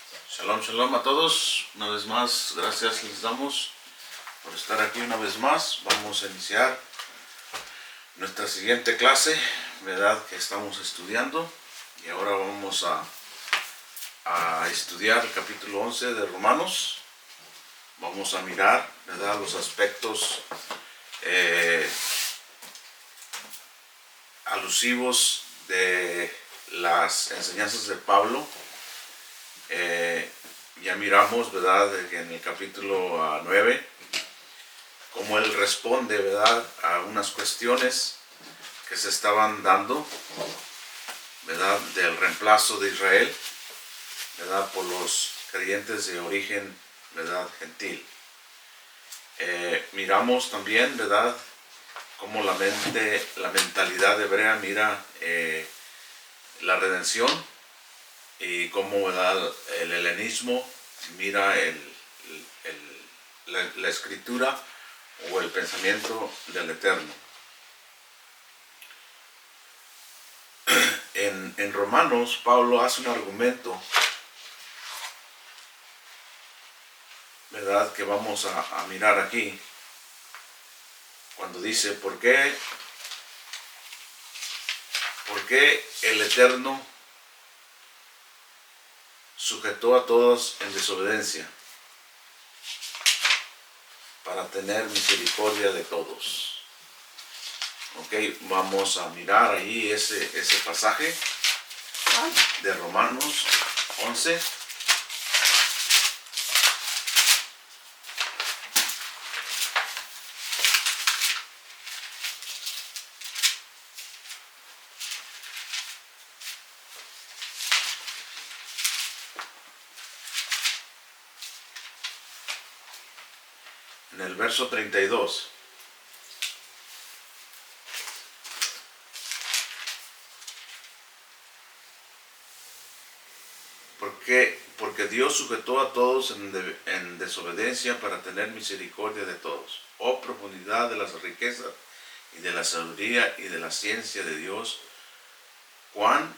Shalom, shalom a todos. Una vez más, gracias les damos por estar aquí una vez más. Vamos a iniciar nuestra siguiente clase, ¿verdad? Que estamos estudiando. Y ahora vamos a estudiar el capítulo 11 de Romanos. Vamos a mirar, ¿verdad? Los aspectos alusivos de las enseñanzas de Pablo. Ya miramos, ¿verdad? En el capítulo 9, cómo él responde, ¿verdad? A unas cuestiones que se estaban dando, ¿verdad? Del reemplazo de Israel, ¿verdad? Por los creyentes de origen, ¿verdad? Gentil. Miramos también, ¿verdad? Cómo la mentalidad hebrea mira la redención y cómo, ¿verdad? El helenismo mira la escritura o el pensamiento del Eterno. En Romanos, Pablo hace un argumento, ¿verdad? Que vamos a mirar aquí, cuando dice, ¿por qué el Eterno sujetó a todos en desobediencia para tener misericordia de todos? Ok, vamos a mirar ahí ese pasaje de Romanos 11. En el verso 32. Porque Dios sujetó a todos en desobediencia para tener misericordia de todos. Oh profundidad de las riquezas y de la sabiduría y de la ciencia de Dios, cuán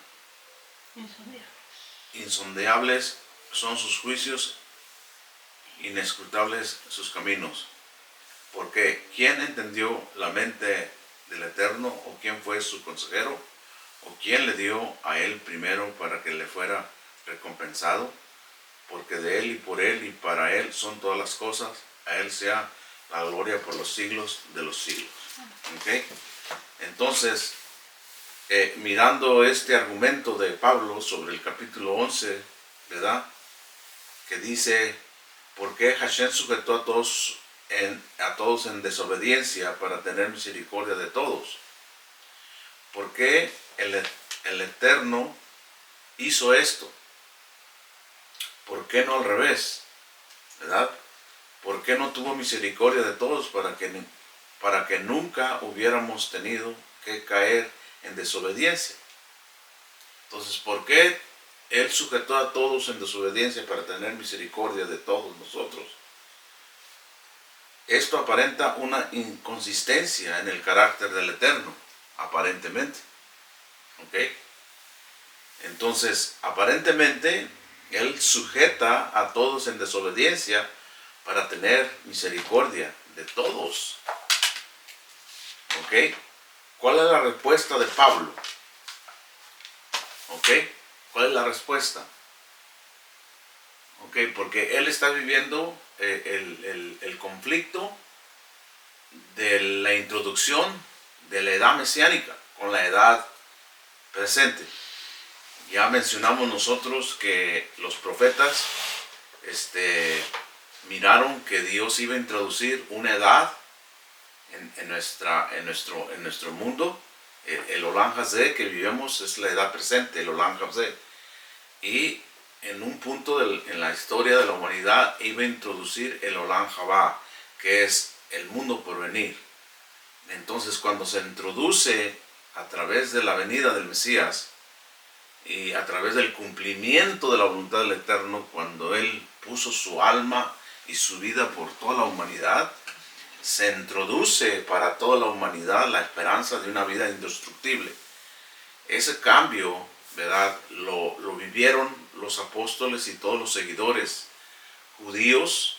insondeables son sus juicios, inescrutables sus caminos. Porque ¿quién entendió la mente del Eterno? ¿O quién fue su consejero? ¿O quién le dio a él primero para que le fuera recompensado? Porque de él y por él y para él son todas las cosas. A él sea la gloria por los siglos de los siglos. ¿Okay? Entonces, mirando este argumento de Pablo sobre el capítulo 11, ¿verdad? Que dice, ¿por qué Hashem sujetó a todos en desobediencia para tener misericordia de todos? ¿Por qué el Eterno hizo esto? ¿Por qué no al revés? ¿Verdad? ¿Por qué no tuvo misericordia de todos para que nunca hubiéramos tenido que caer en desobediencia? Entonces, ¿por qué Él sujetó a todos en desobediencia para tener misericordia de todos nosotros? Esto aparenta una inconsistencia en el carácter del Eterno, aparentemente. ¿Ok? Entonces, aparentemente, Él sujeta a todos en desobediencia para tener misericordia de todos. ¿Ok? ¿Cuál es la respuesta de Pablo? ¿Ok? ¿Cuál es la respuesta? ¿Ok? Porque él está viviendo el conflicto de la introducción de la edad mesiánica con la edad presente. Ya mencionamos nosotros que los profetas miraron que Dios iba a introducir una edad en nuestro mundo. El Olam Hazé que vivimos es la edad presente, el Olam Hazé. Y en un punto en la historia de la humanidad iba a introducir el Olam Habá, que es el mundo por venir. Entonces, cuando se introduce a través de la venida del Mesías y a través del cumplimiento de la voluntad del Eterno, cuando Él puso su alma y su vida por toda la humanidad, se introduce para toda la humanidad la esperanza de una vida indestructible. Ese cambio, ¿verdad? Lo vivieron los apóstoles y todos los seguidores judíos,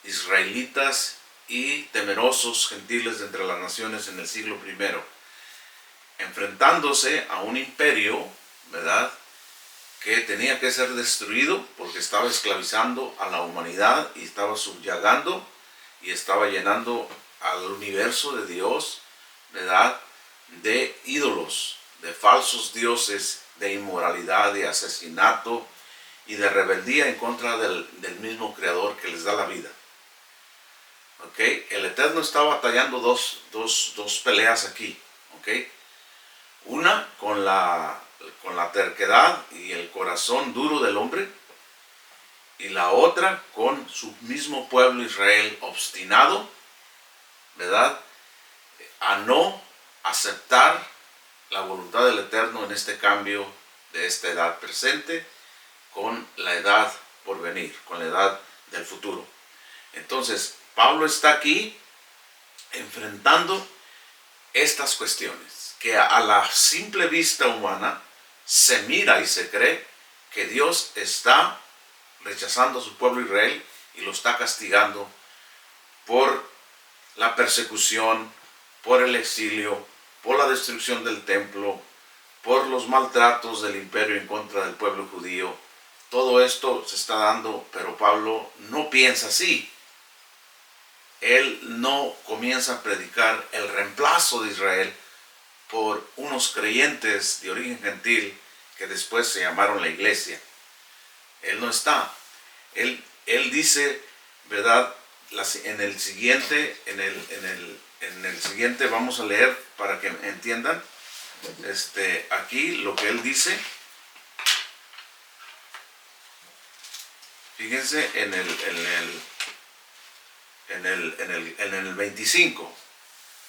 israelitas y temerosos gentiles de entre las naciones en el siglo I, enfrentándose a un imperio, ¿verdad?, que tenía que ser destruido porque estaba esclavizando a la humanidad y estaba subyugando y estaba llenando al universo de Dios, ¿verdad?, de ídolos, de falsos dioses, de inmoralidad, de asesinato y de rebeldía en contra del mismo Creador que les da la vida. ¿Ok? El Eterno está batallando dos peleas aquí. ¿Ok? Una con la terquedad y el corazón duro del hombre, y la otra con su mismo pueblo Israel obstinado, ¿verdad?, a no aceptar la voluntad del Eterno en este cambio de esta edad presente con la edad por venir, con la edad del futuro. Entonces, Pablo está aquí enfrentando estas cuestiones que a la simple vista humana se mira y se cree que Dios está rechazando a su pueblo Israel y lo está castigando por la persecución, por el exilio, por la destrucción del templo, por los maltratos del imperio en contra del pueblo judío. Todo esto se está dando, pero Pablo no piensa así. Él no comienza a predicar el reemplazo de Israel por unos creyentes de origen gentil que después se llamaron la iglesia. Él no está. Él dice, ¿verdad? En el siguiente vamos a leer para que entiendan. Aquí lo que él dice. Fíjense en el 25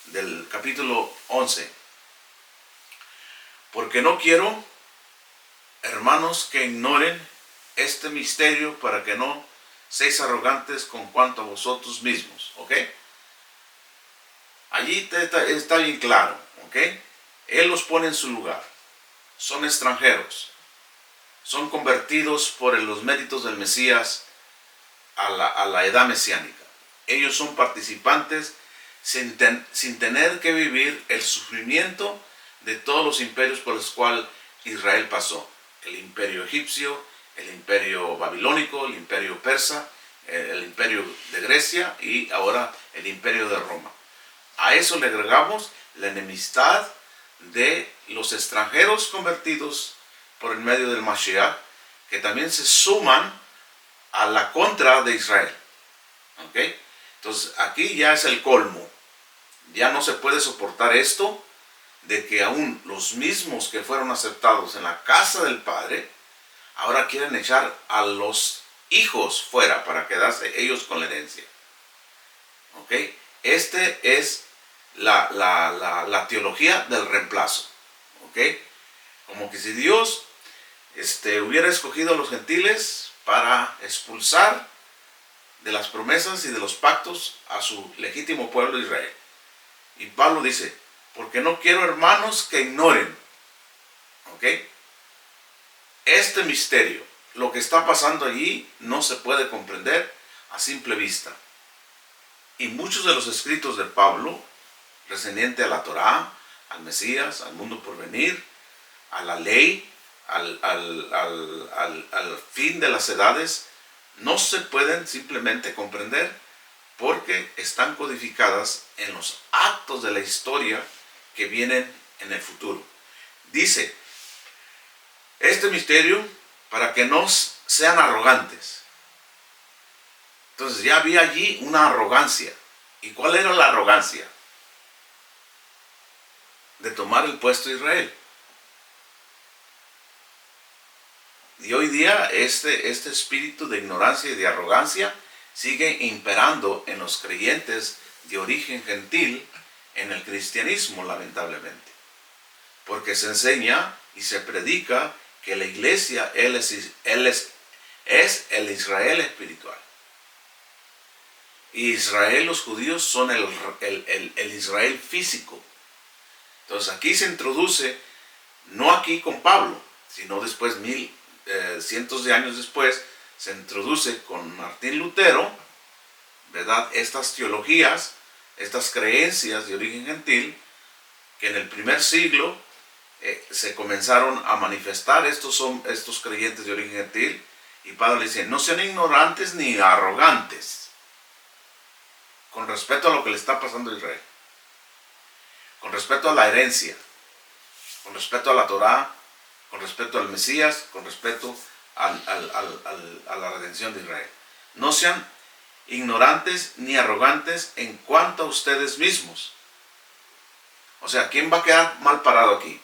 del capítulo 11. Porque no quiero, hermanos, que ignoren este misterio, para que no seáis arrogantes con cuanto a vosotros mismos. ¿Ok? Allí está bien claro. ¿Ok? Él los pone en su lugar. Son extranjeros. Son convertidos por los méritos del Mesías a la edad mesiánica. Ellos son participantes sin tener que vivir el sufrimiento de todos los imperios por los cuales Israel pasó. El imperio egipcio, el imperio babilónico, el imperio persa, el imperio de Grecia y ahora el imperio de Roma. A eso le agregamos la enemistad de los extranjeros convertidos por el medio del Mashiach, que también se suman a la contra de Israel. ¿Ok? Entonces aquí ya es el colmo. Ya no se puede soportar esto de que aún los mismos que fueron aceptados en la casa del Padre ahora quieren echar a los hijos fuera para quedarse ellos con la herencia. ¿Ok? Este es la teología del reemplazo. ¿Ok? Como que si Dios hubiera escogido a los gentiles para expulsar de las promesas y de los pactos a su legítimo pueblo Israel. Y Pablo dice, porque no quiero, hermanos, que ignoren. ¿Ok? Este misterio, lo que está pasando allí, no se puede comprender a simple vista. Y muchos de los escritos de Pablo, descendiente a la Torá, al Mesías, al mundo por venir, a la ley, al fin de las edades, no se pueden simplemente comprender porque están codificadas en los actos de la historia que vienen en el futuro. Dice, este misterio para que no sean arrogantes. Entonces ya había allí una arrogancia. ¿Y cuál era la arrogancia? De tomar el puesto de Israel. Y hoy día este espíritu de ignorancia y de arrogancia sigue imperando en los creyentes de origen gentil en el cristianismo, lamentablemente. Porque se enseña y se predica que la iglesia es el Israel espiritual. Y Israel, los judíos, son el Israel físico. Entonces aquí se introduce, no aquí con Pablo, sino después cientos de años después, se introduce con Martín Lutero, ¿verdad? Estas teologías, estas creencias de origen gentil, que en el primer siglo se comenzaron a manifestar. Estos son estos creyentes de origen gentil. Y Pablo le dice, no sean ignorantes ni arrogantes con respecto a lo que le está pasando a Israel, con respecto a la herencia, con respecto a la Torá, con respecto al Mesías, con respecto a la redención de Israel. No sean ignorantes ni arrogantes en cuanto a ustedes mismos. O sea, ¿quién va a quedar mal parado aquí?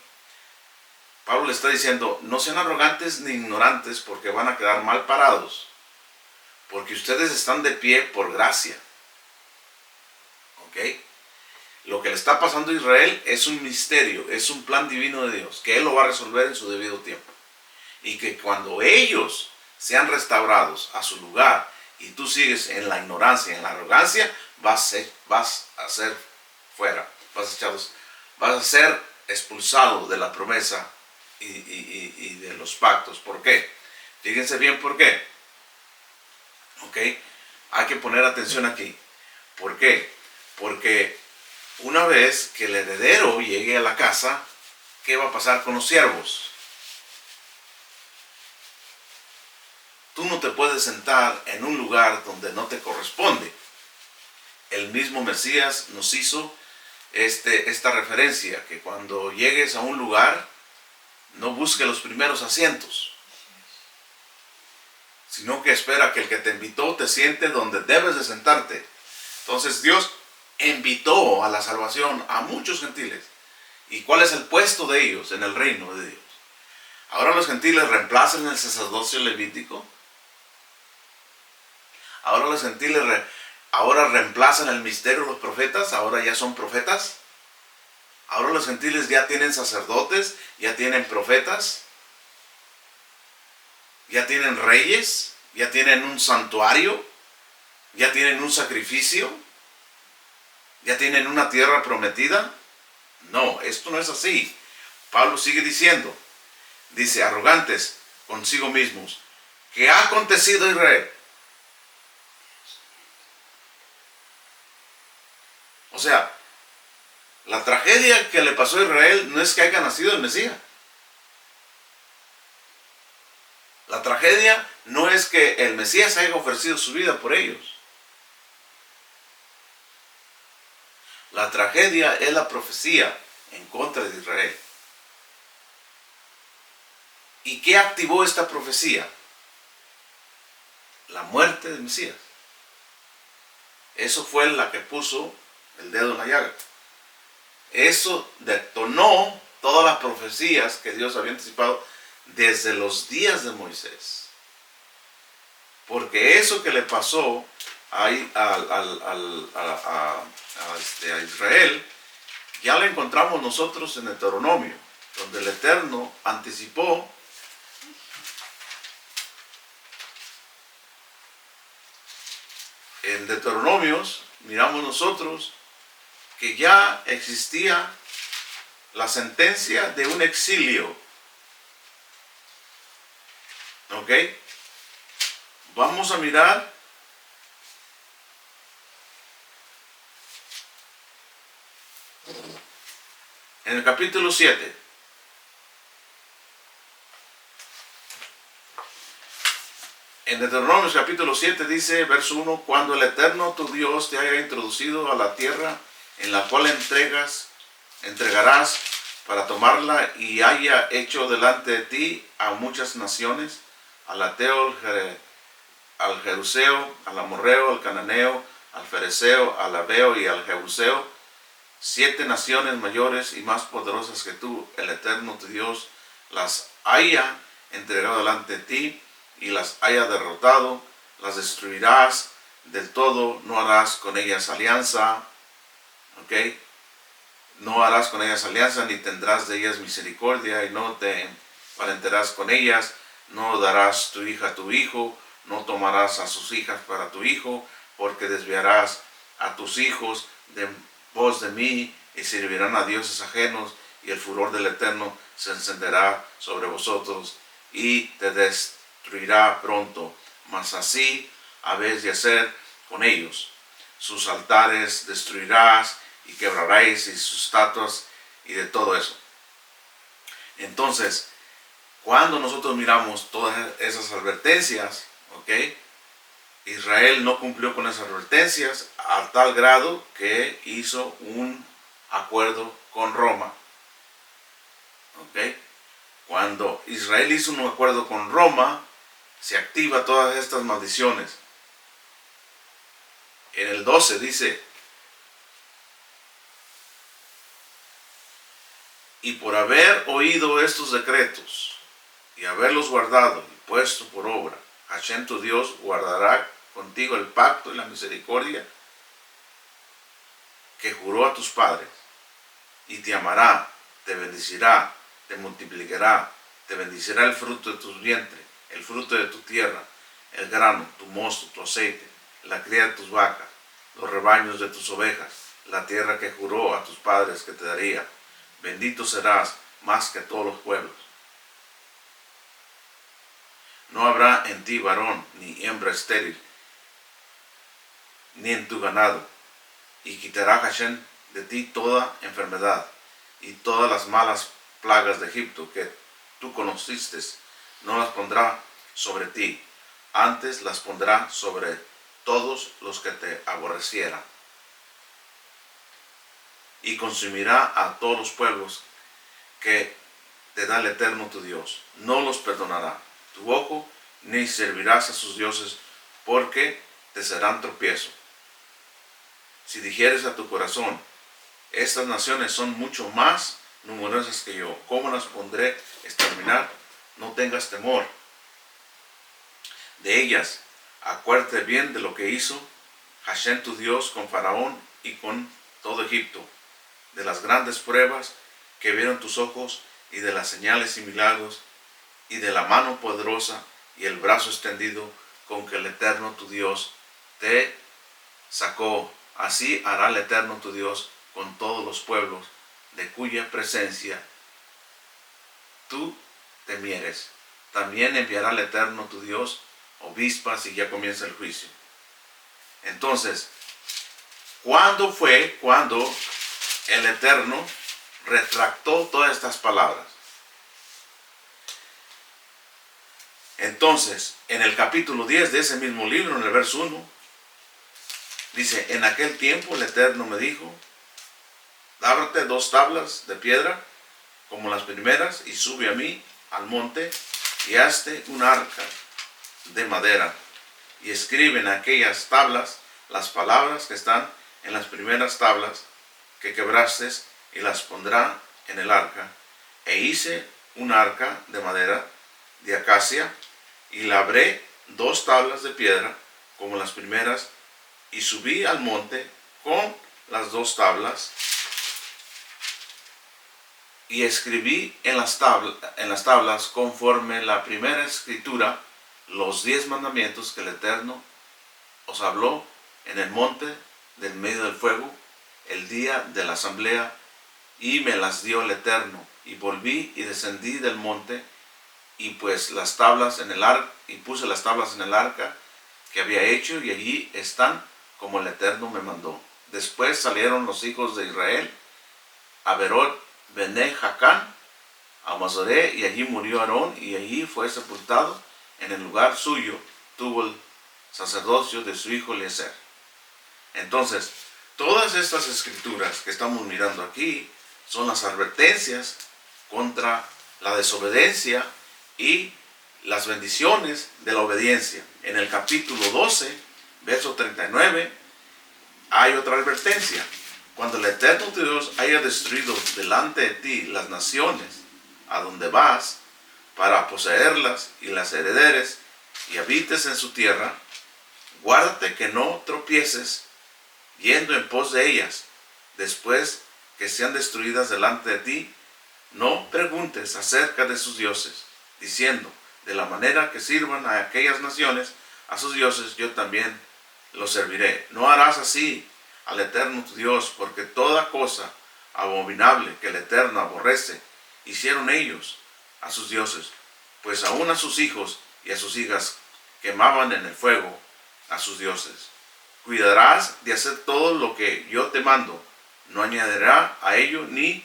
Pablo le está diciendo, no sean arrogantes ni ignorantes porque van a quedar mal parados, porque ustedes están de pie por gracia. ¿Ok? Lo que le está pasando a Israel es un misterio, es un plan divino de Dios, que Él lo va a resolver en su debido tiempo. Y que cuando ellos sean restaurados a su lugar y tú sigues en la ignorancia, en la arrogancia, vas a ser fuera, vas a ser expulsado de la promesa y de los pactos. ¿Por qué? Fíjense bien por qué. ¿Ok? Hay que poner atención aquí. ¿Por qué? Porque una vez que el heredero llegue a la casa, ¿qué va a pasar con los siervos? Tú no te puedes sentar en un lugar donde no te corresponde. El mismo Mesías nos hizo esta referencia, que cuando llegues a un lugar, no busque los primeros asientos, sino que espera que el que te invitó te siente donde debes de sentarte. Entonces Dios invitó a la salvación a muchos gentiles. ¿Y cuál es el puesto de ellos en el reino de Dios? Ahora los gentiles reemplazan el sacerdocio levítico. Ahora los gentiles ahora reemplazan el misterio de los profetas. Ahora ya son profetas. Ahora los gentiles ya tienen sacerdotes, ya tienen profetas, ya tienen reyes, ya tienen un santuario, ya tienen un sacrificio, ya tienen una tierra prometida. No, esto no es así. Pablo sigue diciendo, dice, arrogantes consigo mismos. ¿Qué ha acontecido a Israel? O sea, la tragedia que le pasó a Israel no es que haya nacido el Mesías. La tragedia no es que el Mesías haya ofrecido su vida por ellos. La tragedia es la profecía en contra de Israel. ¿Y qué activó esta profecía? La muerte del Mesías. Eso fue la que puso el dedo en la llaga. Eso detonó todas las profecías que Dios había anticipado desde los días de Moisés. Porque eso que le pasó a Israel, ya lo encontramos nosotros en Deuteronomio, donde el Eterno anticipó en Deuteronomios, miramos nosotros que ya existía la sentencia de un exilio. ¿Ok? Vamos a mirar en el capítulo 7. En Deuteronomios capítulo 7 dice, verso 1, cuando el Eterno tu Dios te haya introducido a la tierra en la cual entregarás para tomarla y haya hecho delante de ti a muchas naciones, al Ateo, al Jeruseo, al Amorreo, al Cananeo, al Fereceo, al Abeo y al Jebuseo, 7 naciones mayores y más poderosas que tú, el Eterno tu Dios, las haya entregado delante de ti y las haya derrotado, las destruirás del todo, no harás con ellas alianza, ¿ok? No harás con ellas alianza, ni tendrás de ellas misericordia, y no te parenterás con ellas, no darás tu hija a tu hijo, no tomarás a sus hijas para tu hijo, porque desviarás a tus hijos de pos de mí, y servirán a dioses ajenos, y el furor del Eterno se encenderá sobre vosotros, y te destruirá pronto. Mas así habéis de hacer con ellos. Sus altares destruirás y quebraréis, y sus estatuas y de todo eso. Entonces, cuando nosotros miramos todas esas advertencias, ¿ok? Israel no cumplió con esas advertencias a tal grado que hizo un acuerdo con Roma. ¿Ok? Cuando Israel hizo un acuerdo con Roma, se activa todas estas maldiciones. En el 12 dice: y por haber oído estos decretos y haberlos guardado y puesto por obra, Hashem tu Dios guardará contigo el pacto y la misericordia que juró a tus padres, y te amará, te bendecirá, te multiplicará, te bendecirá el fruto de tus vientres, el fruto de tu tierra, el grano, tu mosto, tu aceite, la cría de tus vacas, los rebaños de tus ovejas, la tierra que juró a tus padres que te daría. Bendito serás más que todos los pueblos. No habrá en ti varón ni hembra estéril, ni en tu ganado, y quitará Hashem de ti toda enfermedad y todas las malas plagas de Egipto que tú conociste, no las pondrá sobre ti, antes las pondrá sobre todos los que te aborrecieran, y consumirá a todos los pueblos que te da el Eterno tu Dios. No los perdonará tu ojo, ni servirás a sus dioses, porque te serán tropiezo. Si dijeres a tu corazón: estas naciones son mucho más numerosas que yo, ¿cómo las pondré a exterminar? No tengas temor de ellas. Acuérdate bien de lo que hizo Hashem tu Dios con Faraón y con todo Egipto, de las grandes pruebas que vieron tus ojos, y de las señales y milagros, y de la mano poderosa y el brazo extendido con que el Eterno tu Dios te sacó. Así hará el Eterno tu Dios con todos los pueblos de cuya presencia tú temieres. También enviará el Eterno tu Dios obispas, y ya comienza el juicio. Entonces, ¿cuándo fue cuando el Eterno retractó todas estas palabras? Entonces, en el capítulo 10 de ese mismo libro, en el verso 1, dice: en aquel tiempo el Eterno me dijo: lábrate 2 tablas de piedra como las primeras, y sube a mí al monte, y hazte un arca de madera, y escribe en aquellas tablas las palabras que están en las primeras tablas que quebraste, y las pondrá en el arca. E hice un arca de madera de acacia, y labré 2 tablas de piedra como las primeras, y subí al monte con las 2 tablas, y escribí en las tablas conforme la primera escritura los 10 mandamientos que el Eterno os habló en el monte del medio del fuego el día de la asamblea, y me las dio el Eterno. Y volví y descendí del monte, y pues las tablas en el arca, y puse las tablas en el arca que había hecho, y allí están como el Eterno me mandó. Después salieron los hijos de Israel a Berot Bene Jacán, a Mazoré, y allí murió Aarón, y allí fue sepultado. En el lugar suyo tuvo el sacerdocio de su hijo Eliezer. Entonces, todas estas escrituras que estamos mirando aquí son las advertencias contra la desobediencia y las bendiciones de la obediencia. En el capítulo 12, verso 39, hay otra advertencia. Cuando el Eterno tu Dios haya destruido delante de ti las naciones a donde vas para poseerlas y las herederes, y habites en su tierra, guárdate que no tropieces yendo en pos de ellas. Después que sean destruidas delante de ti, no preguntes acerca de sus dioses, diciendo: de la manera que sirvan a aquellas naciones a sus dioses, yo también los serviré. No harás así al Eterno tu Dios, porque toda cosa abominable que el Eterno aborrece hicieron ellos a sus dioses. pues aún a sus hijos y a sus hijas quemaban en el fuego a sus dioses. Cuidarás de hacer todo lo que yo te mando, no añadirá a ello ni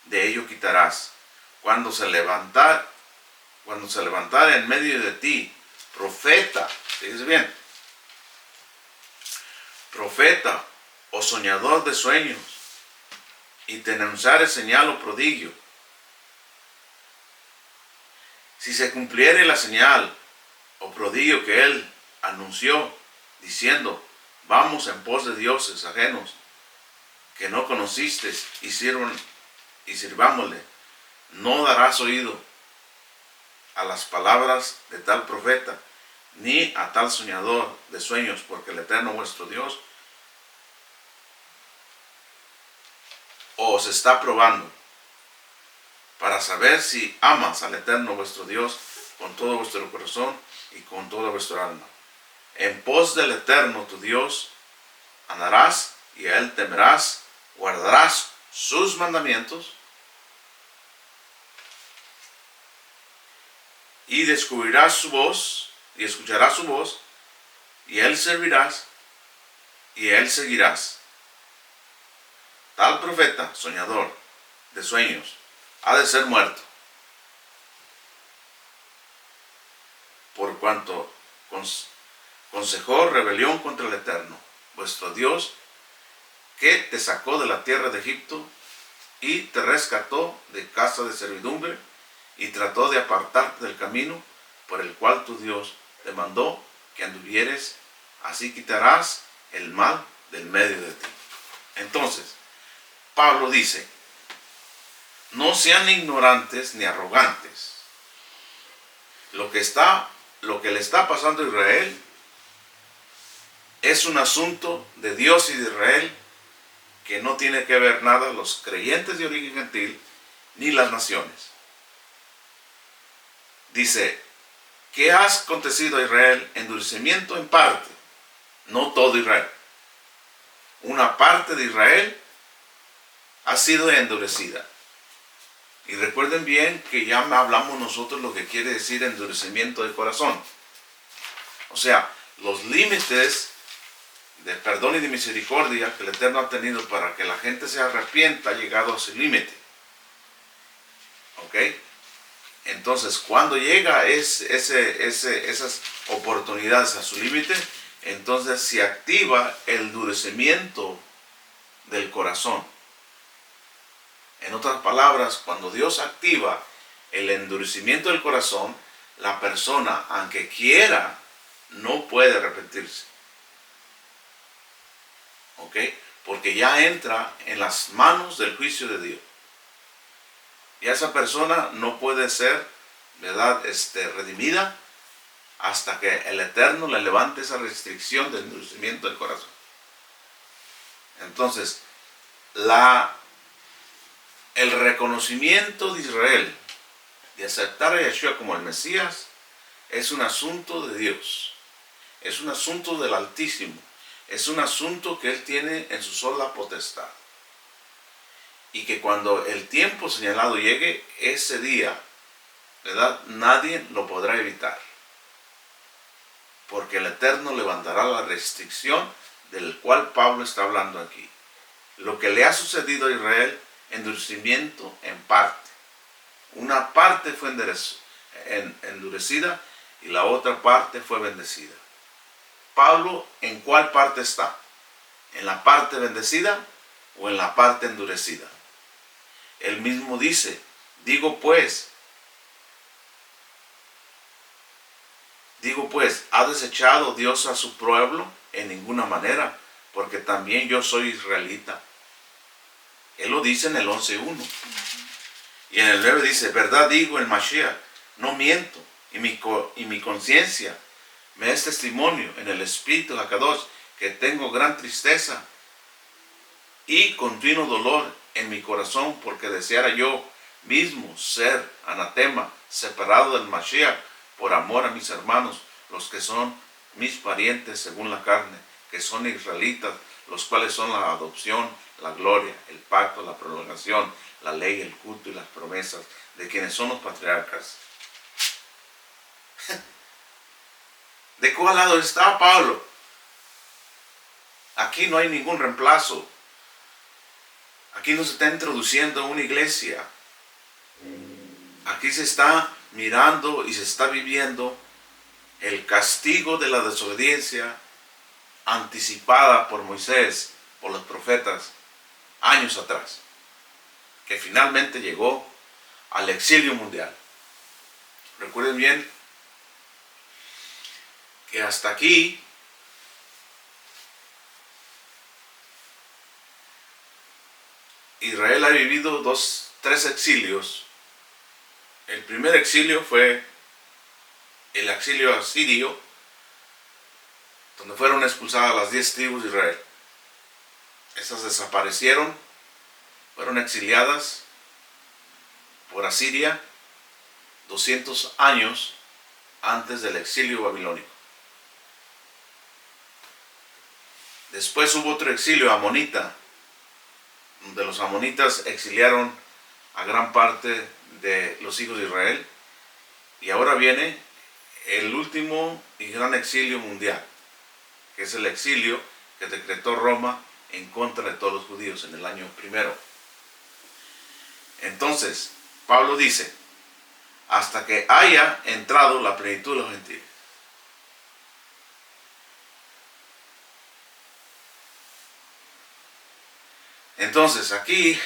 de ello quitarás. Cuando se levantare en medio de ti profeta, fíjese bien, profeta o soñador de sueños, y te anunciare señal o prodigio, si se cumpliere la señal o prodigio que él anunció, diciendo, vamos en pos de dioses ajenos que no conociste y sirvámosle, no darás oído a las palabras de tal profeta, ni a tal soñador de sueños, porque el Eterno vuestro Dios os está probando para saber si amas al Eterno vuestro Dios con todo vuestro corazón y con toda vuestra alma. En pos del Eterno tu Dios andarás, y a él temerás, guardarás sus mandamientos, y descubrirás su voz, y escucharás su voz, y a él servirás, y a él seguirás. Tal profeta, soñador de sueños, ha de ser muerto, por cuanto consejó rebelión contra el Eterno, vuestro Dios, que te sacó de la tierra de Egipto y te rescató de casa de servidumbre, y trató de apartarte del camino por el cual tu Dios te mandó que anduvieres, así quitarás el mal del medio de ti. Entonces, Pablo dice, no sean ignorantes ni arrogantes. Lo que le está pasando a Israel es un asunto de Dios y de Israel, que no tiene que ver nada los creyentes de origen gentil ni las naciones. Dice, ¿qué ha acontecido a Israel? Endurecimiento en parte, no todo Israel. Una parte de Israel ha sido endurecida. Y recuerden bien que ya hablamos nosotros lo que quiere decir endurecimiento de corazón. O sea, los límites de perdón y de misericordia que el Eterno ha tenido para que la gente se arrepienta ha llegado a su límite. ¿Ok? Entonces, cuando llega esas oportunidades a su límite, entonces se activa el endurecimiento del corazón. En otras palabras, cuando Dios activa el endurecimiento del corazón, la persona, aunque quiera, no puede arrepentirse. ¿Ok? Porque ya entra en las manos del juicio de Dios. Y esa persona no puede ser, ¿verdad?, redimida hasta que el Eterno le levante esa restricción del endurecimiento del corazón. Entonces, el reconocimiento de Israel de aceptar a Yeshua como el Mesías es un asunto de Dios, es un asunto del Altísimo, es un asunto que Él tiene en su sola potestad. Y que cuando el tiempo señalado llegue, ese día, ¿verdad?, nadie lo podrá evitar. Porque el Eterno levantará la restricción del cual Pablo está hablando aquí. Lo que le ha sucedido a Israel, endurecimiento en parte. Una parte fue endurecida y la otra parte fue bendecida. Pablo, ¿en cuál parte está? ¿En la parte bendecida o en la parte endurecida? Él mismo dice, digo pues, ¿ha desechado Dios a su pueblo? En ninguna manera, porque también yo soy israelita. Él lo dice en el 11:1. Y en el 9 dice, verdad digo en Mashiach, no miento, y mi conciencia me es testimonio en el Espíritu Hakadosh, que tengo gran tristeza y continuo dolor en mi corazón, porque deseara yo mismo ser anatema, separado del Mashiach, por amor a mis hermanos, los que son mis parientes según la carne, que son israelitas, los cuales son la adopción, la gloria, el pacto, la prolongación, la ley, el culto y las promesas, de quienes son los patriarcas. ¿De cuál lado está Pablo? Aquí no hay ningún reemplazo. Aquí no se está introduciendo una iglesia. Aquí se está mirando y se está viviendo el castigo de la desobediencia anticipada por Moisés, por los profetas, años atrás, que finalmente llegó al exilio mundial. Recuerden bien que hasta aquí Israel ha vivido tres exilios. El primer exilio fue el exilio asirio, donde fueron expulsadas las 10 tribus de Israel. Esas desaparecieron, fueron exiliadas por Asiria 200 años antes del exilio babilónico. Después hubo otro exilio amonita, donde los amonitas exiliaron a gran parte de los hijos de Israel. Y ahora viene el último y gran exilio mundial, que es el exilio que decretó Roma en contra de todos los judíos en el año primero. Entonces, Pablo dice, hasta que haya entrado la plenitud de los gentiles. Entonces, aquí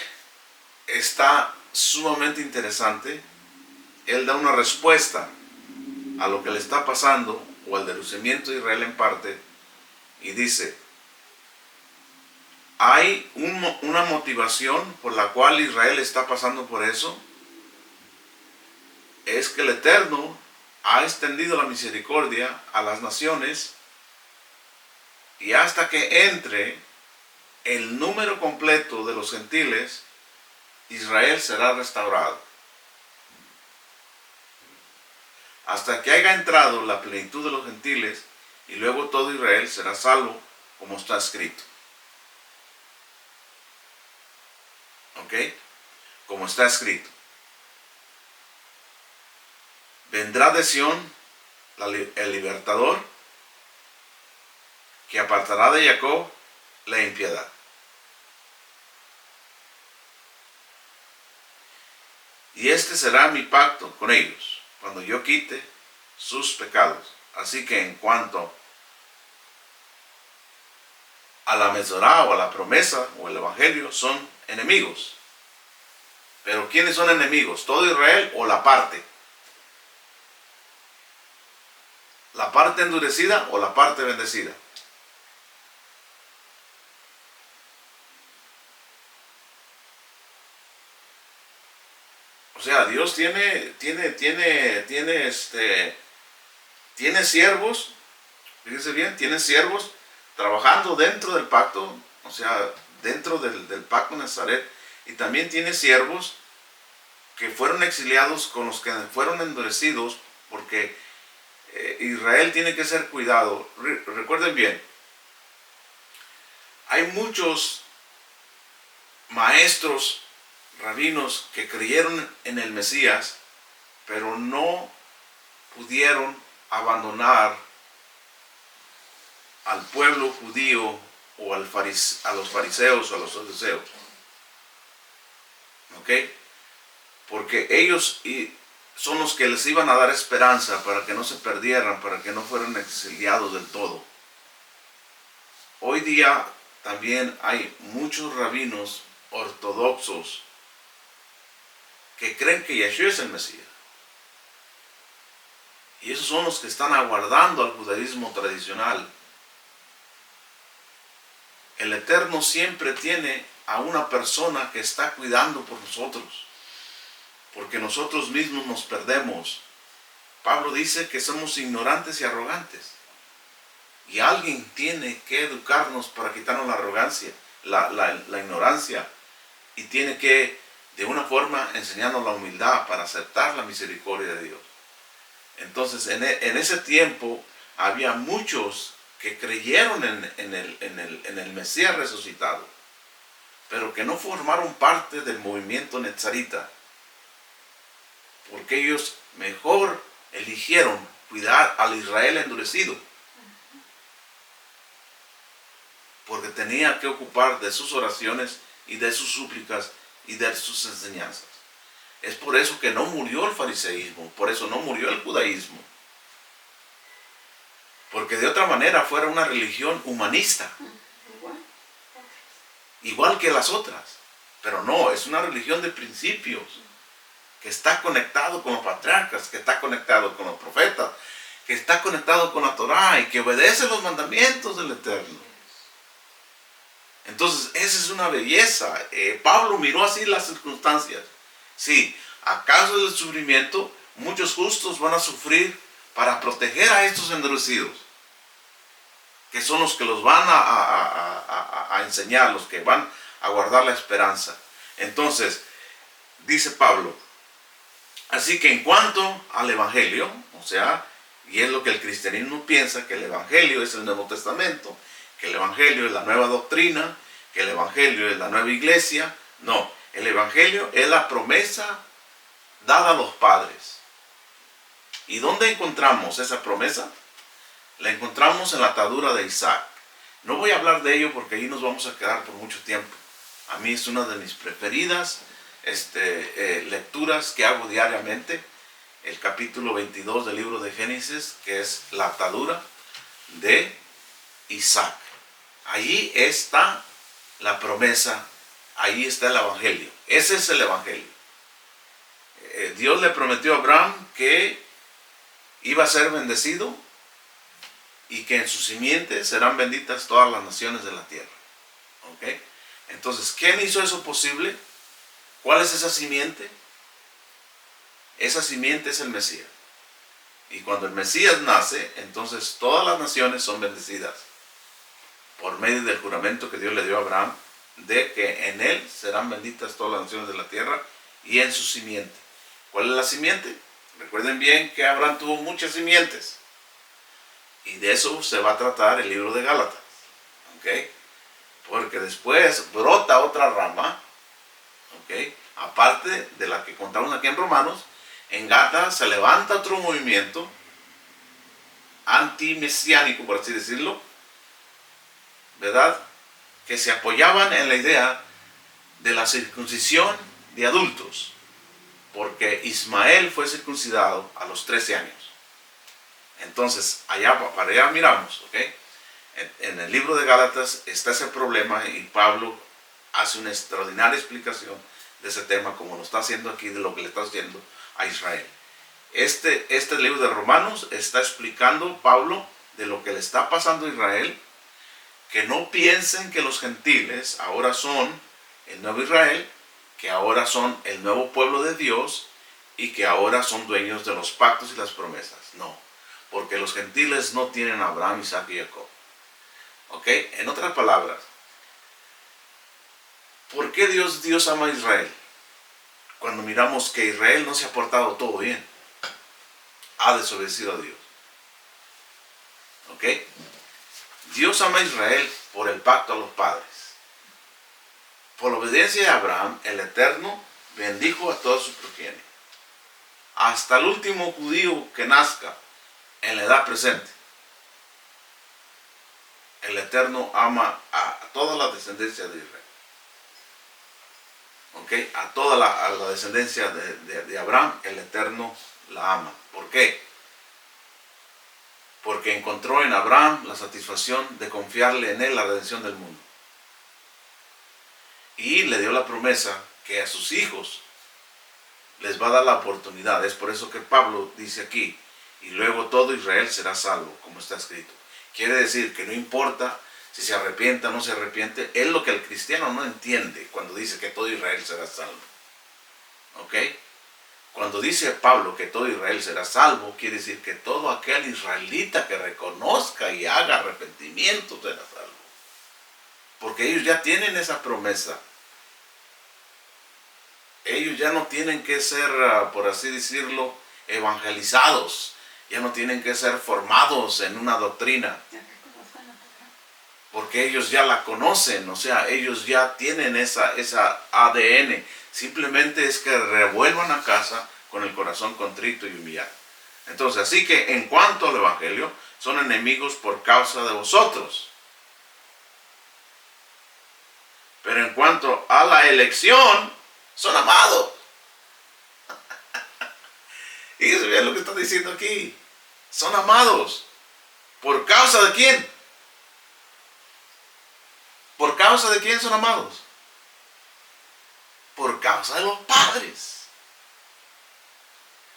está sumamente interesante. Él da una respuesta a lo que le está pasando, o al endurecimiento de Israel en parte, y dice, hay una motivación por la cual Israel está pasando por eso, es que el Eterno ha extendido la misericordia a las naciones, y hasta que entre el número completo de los gentiles, Israel será restaurado. Hasta que haya entrado la plenitud de los gentiles, y luego todo Israel será salvo, como está escrito. ¿Ok? Como está escrito. Vendrá de Sión el libertador, que apartará de Jacob la impiedad. Y este será mi pacto con ellos, cuando yo quite sus pecados. Así que en cuanto a la Mesorá o a la promesa o el evangelio, son enemigos. Pero ¿quiénes son enemigos? ¿Todo Israel o la parte? ¿La parte endurecida o la parte bendecida? O sea, Dios tiene siervos, fíjense bien, tiene siervos trabajando dentro del pacto, o sea, dentro del pacto de Nazaret, y también tiene siervos que fueron exiliados con los que fueron endurecidos, porque Israel tiene que ser cuidado. Recuerden bien, hay muchos maestros, rabinos, que creyeron en el Mesías, pero no pudieron abandonar al pueblo judío o a los fariseos o a los saduceos. ¿Ok? Porque ellos son los que les iban a dar esperanza para que no se perdieran, para que no fueran exiliados del todo. Hoy día también hay muchos rabinos ortodoxos que creen que Yeshua es el Mesías. Y esos son los que están aguardando al judaísmo tradicional. El Eterno siempre tiene a una persona que está cuidando por nosotros, porque nosotros mismos nos perdemos. Pablo dice que somos ignorantes y arrogantes, y alguien tiene que educarnos para quitarnos la arrogancia, la ignorancia, y tiene que de una forma enseñarnos la humildad para aceptar la misericordia de Dios. Entonces en ese tiempo había muchos que creyeron en el Mesías resucitado, pero que no formaron parte del movimiento netzarita, porque ellos mejor eligieron cuidar al Israel endurecido, porque tenía que ocupar de sus oraciones y de sus súplicas y de sus enseñanzas. Es por eso que no murió el fariseísmo, por eso no murió el judaísmo, porque de otra manera fuera una religión humanista, igual que las otras, pero no, es una religión de principios, que está conectado con los patriarcas, que está conectado con los profetas, que está conectado con la Torá y que obedece los mandamientos del Eterno. Entonces, esa es una belleza. Pablo miró así las circunstancias. Sí, a causa del sufrimiento, muchos justos van a sufrir para proteger a estos endurecidos, que son los que los van a enseñar, los que van a guardar la esperanza. Entonces, dice Pablo, así que en cuanto al Evangelio, o sea, y es lo que el cristianismo piensa, que el Evangelio es el Nuevo Testamento, que el Evangelio es la nueva doctrina, que el Evangelio es la nueva iglesia. No, el Evangelio es la promesa dada a los padres. ¿Y dónde encontramos esa promesa? La encontramos en la atadura de Isaac. No voy a hablar de ello porque ahí nos vamos a quedar por mucho tiempo. A mí es una de mis preferidas lecturas que hago diariamente. El capítulo 22 del libro de Génesis, que es la atadura de Isaac. Ahí está la promesa, ahí está el Evangelio. Ese es el Evangelio. Dios le prometió a Abraham que iba a ser bendecido y que en su simiente serán benditas todas las naciones de la tierra. ¿Ok? Entonces, ¿quién hizo eso posible? ¿Cuál es esa simiente? Esa simiente es el Mesías. Y cuando el Mesías nace, entonces todas las naciones son bendecidas por medio del juramento que Dios le dio a Abraham, de que en él serán benditas todas las naciones de la tierra y en su simiente. ¿Cuál es la simiente? Recuerden bien que Abraham tuvo muchas simientes. Y de eso se va a tratar el libro de Gálatas. ¿Ok? Porque después brota otra rama, ¿ok? Aparte de la que contamos aquí en Romanos, en Gálatas se levanta otro movimiento antimesiánico, por así decirlo, ¿verdad? Que se apoyaban en la idea de la circuncisión de adultos, porque Ismael fue circuncidado a los 13 años. Entonces, para allá miramos, ¿ok? En el libro de Gálatas está ese problema y Pablo hace una extraordinaria explicación de ese tema, como lo está haciendo aquí, de lo que le está haciendo a Israel. Este libro de Romanos está explicando Pablo de lo que le está pasando a Israel, que no piensen que los gentiles ahora son el nuevo Israel, que ahora son el nuevo pueblo de Dios y que ahora son dueños de los pactos y las promesas. No, porque los gentiles no tienen a Abraham, Isaac y Jacob. ¿Ok? En otras palabras, ¿por qué Dios ama a Israel? Cuando miramos que Israel no se ha portado todo bien, ha desobedecido a Dios. ¿Ok? Dios ama a Israel por el pacto a los padres. Por la obediencia de Abraham, el Eterno bendijo a toda su progenie. Hasta el último judío que nazca en la edad presente. El Eterno ama a toda la descendencia de Israel. ¿Ok? A toda la descendencia de Abraham, el Eterno la ama. ¿Por qué? Porque encontró en Abraham la satisfacción de confiarle en él la redención del mundo. Y le dio la promesa que a sus hijos les va a dar la oportunidad. Es por eso que Pablo dice aquí, y luego todo Israel será salvo, como está escrito. Quiere decir que no importa si se arrepiente o no se arrepiente, es lo que el cristiano no entiende cuando dice que todo Israel será salvo. ¿Ok? Cuando dice Pablo que todo Israel será salvo, quiere decir que todo aquel israelita que reconozca y haga arrepentimiento será salvo. Porque ellos ya tienen esa promesa. Ellos ya no tienen que ser, por así decirlo, evangelizados. Ya no tienen que ser formados en una doctrina. Porque ellos ya la conocen, o sea, ellos ya tienen esa ADN. Simplemente es que revuelvan a casa con el corazón contrito y humillado. Entonces, así que en cuanto al evangelio, son enemigos por causa de vosotros. Pero en cuanto a la elección, son amados. Y eso es lo que está diciendo aquí. Son amados. ¿Por causa de quién? ¿Por causa de quién son amados? Por causa de los padres.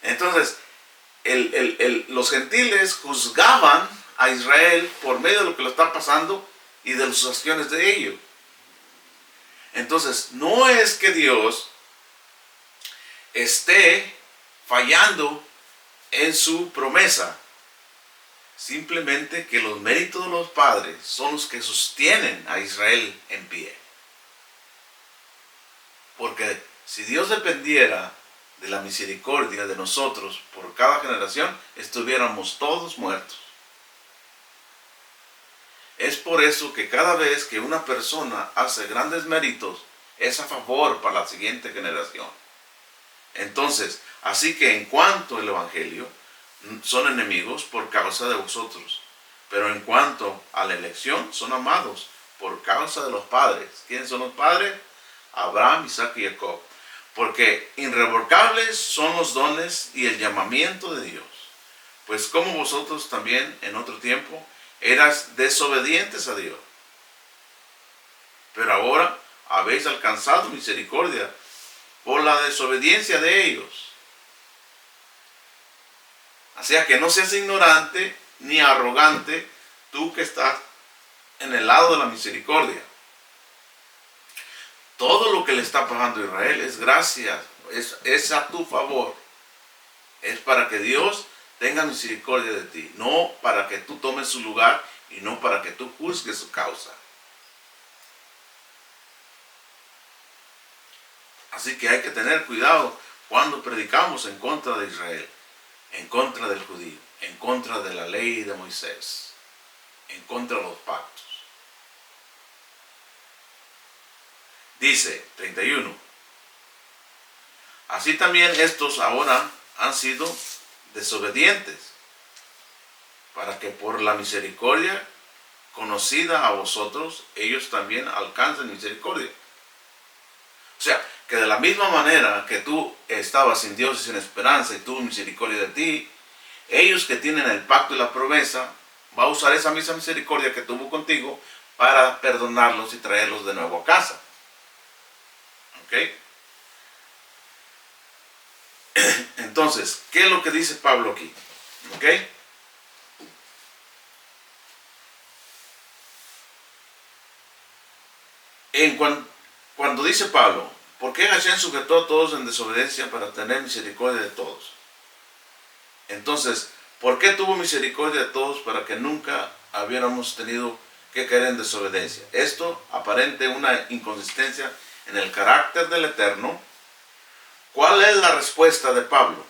Entonces, los gentiles juzgaban a Israel por medio de lo que le está pasando y de las acciones de ellos. Entonces, no es que Dios esté fallando en su promesa. Simplemente que los méritos de los padres son los que sostienen a Israel en pie. Porque si Dios dependiera de la misericordia de nosotros por cada generación, estuviéramos todos muertos. Es por eso que cada vez que una persona hace grandes méritos, es a favor para la siguiente generación. Entonces, así que en cuanto al evangelio, son enemigos por causa de vosotros. Pero en cuanto a la elección, son amados por causa de los padres. ¿Quiénes son los padres? Abraham, Isaac y Jacob. Porque irrevocables son los dones y el llamamiento de Dios. Pues como vosotros también en otro tiempo eras desobedientes a Dios. Pero ahora habéis alcanzado misericordia por la desobediencia de ellos. O sea que no seas ignorante ni arrogante, tú que estás en el lado de la misericordia. Todo lo que le está pasando a Israel es gracias, es a tu favor. Es para que Dios tenga misericordia de ti, no para que tú tomes su lugar y no para que tú juzgues su causa. Así que hay que tener cuidado cuando predicamos en contra de Israel, en contra del judío, en contra de la ley de Moisés, en contra de los pactos. Dice 31. Así también estos ahora han sido desobedientes, para que por la misericordia conocida a vosotros, ellos también alcancen misericordia. O sea, que de la misma manera que tú estabas sin Dios y sin esperanza y tuvo misericordia de ti, ellos que tienen el pacto y la promesa, va a usar esa misma misericordia que tuvo contigo para perdonarlos y traerlos de nuevo a casa. ¿Ok? Entonces, ¿qué es lo que dice Pablo aquí? ¿Ok? Cuando dice Pablo, ¿por qué Hashem sujetó a todos en desobediencia para tener misericordia de todos? Entonces, ¿por qué tuvo misericordia de todos para que nunca hubiéramos tenido que caer en desobediencia? Esto aparente una inconsistencia en el carácter del Eterno. ¿Cuál es la respuesta de Pablo?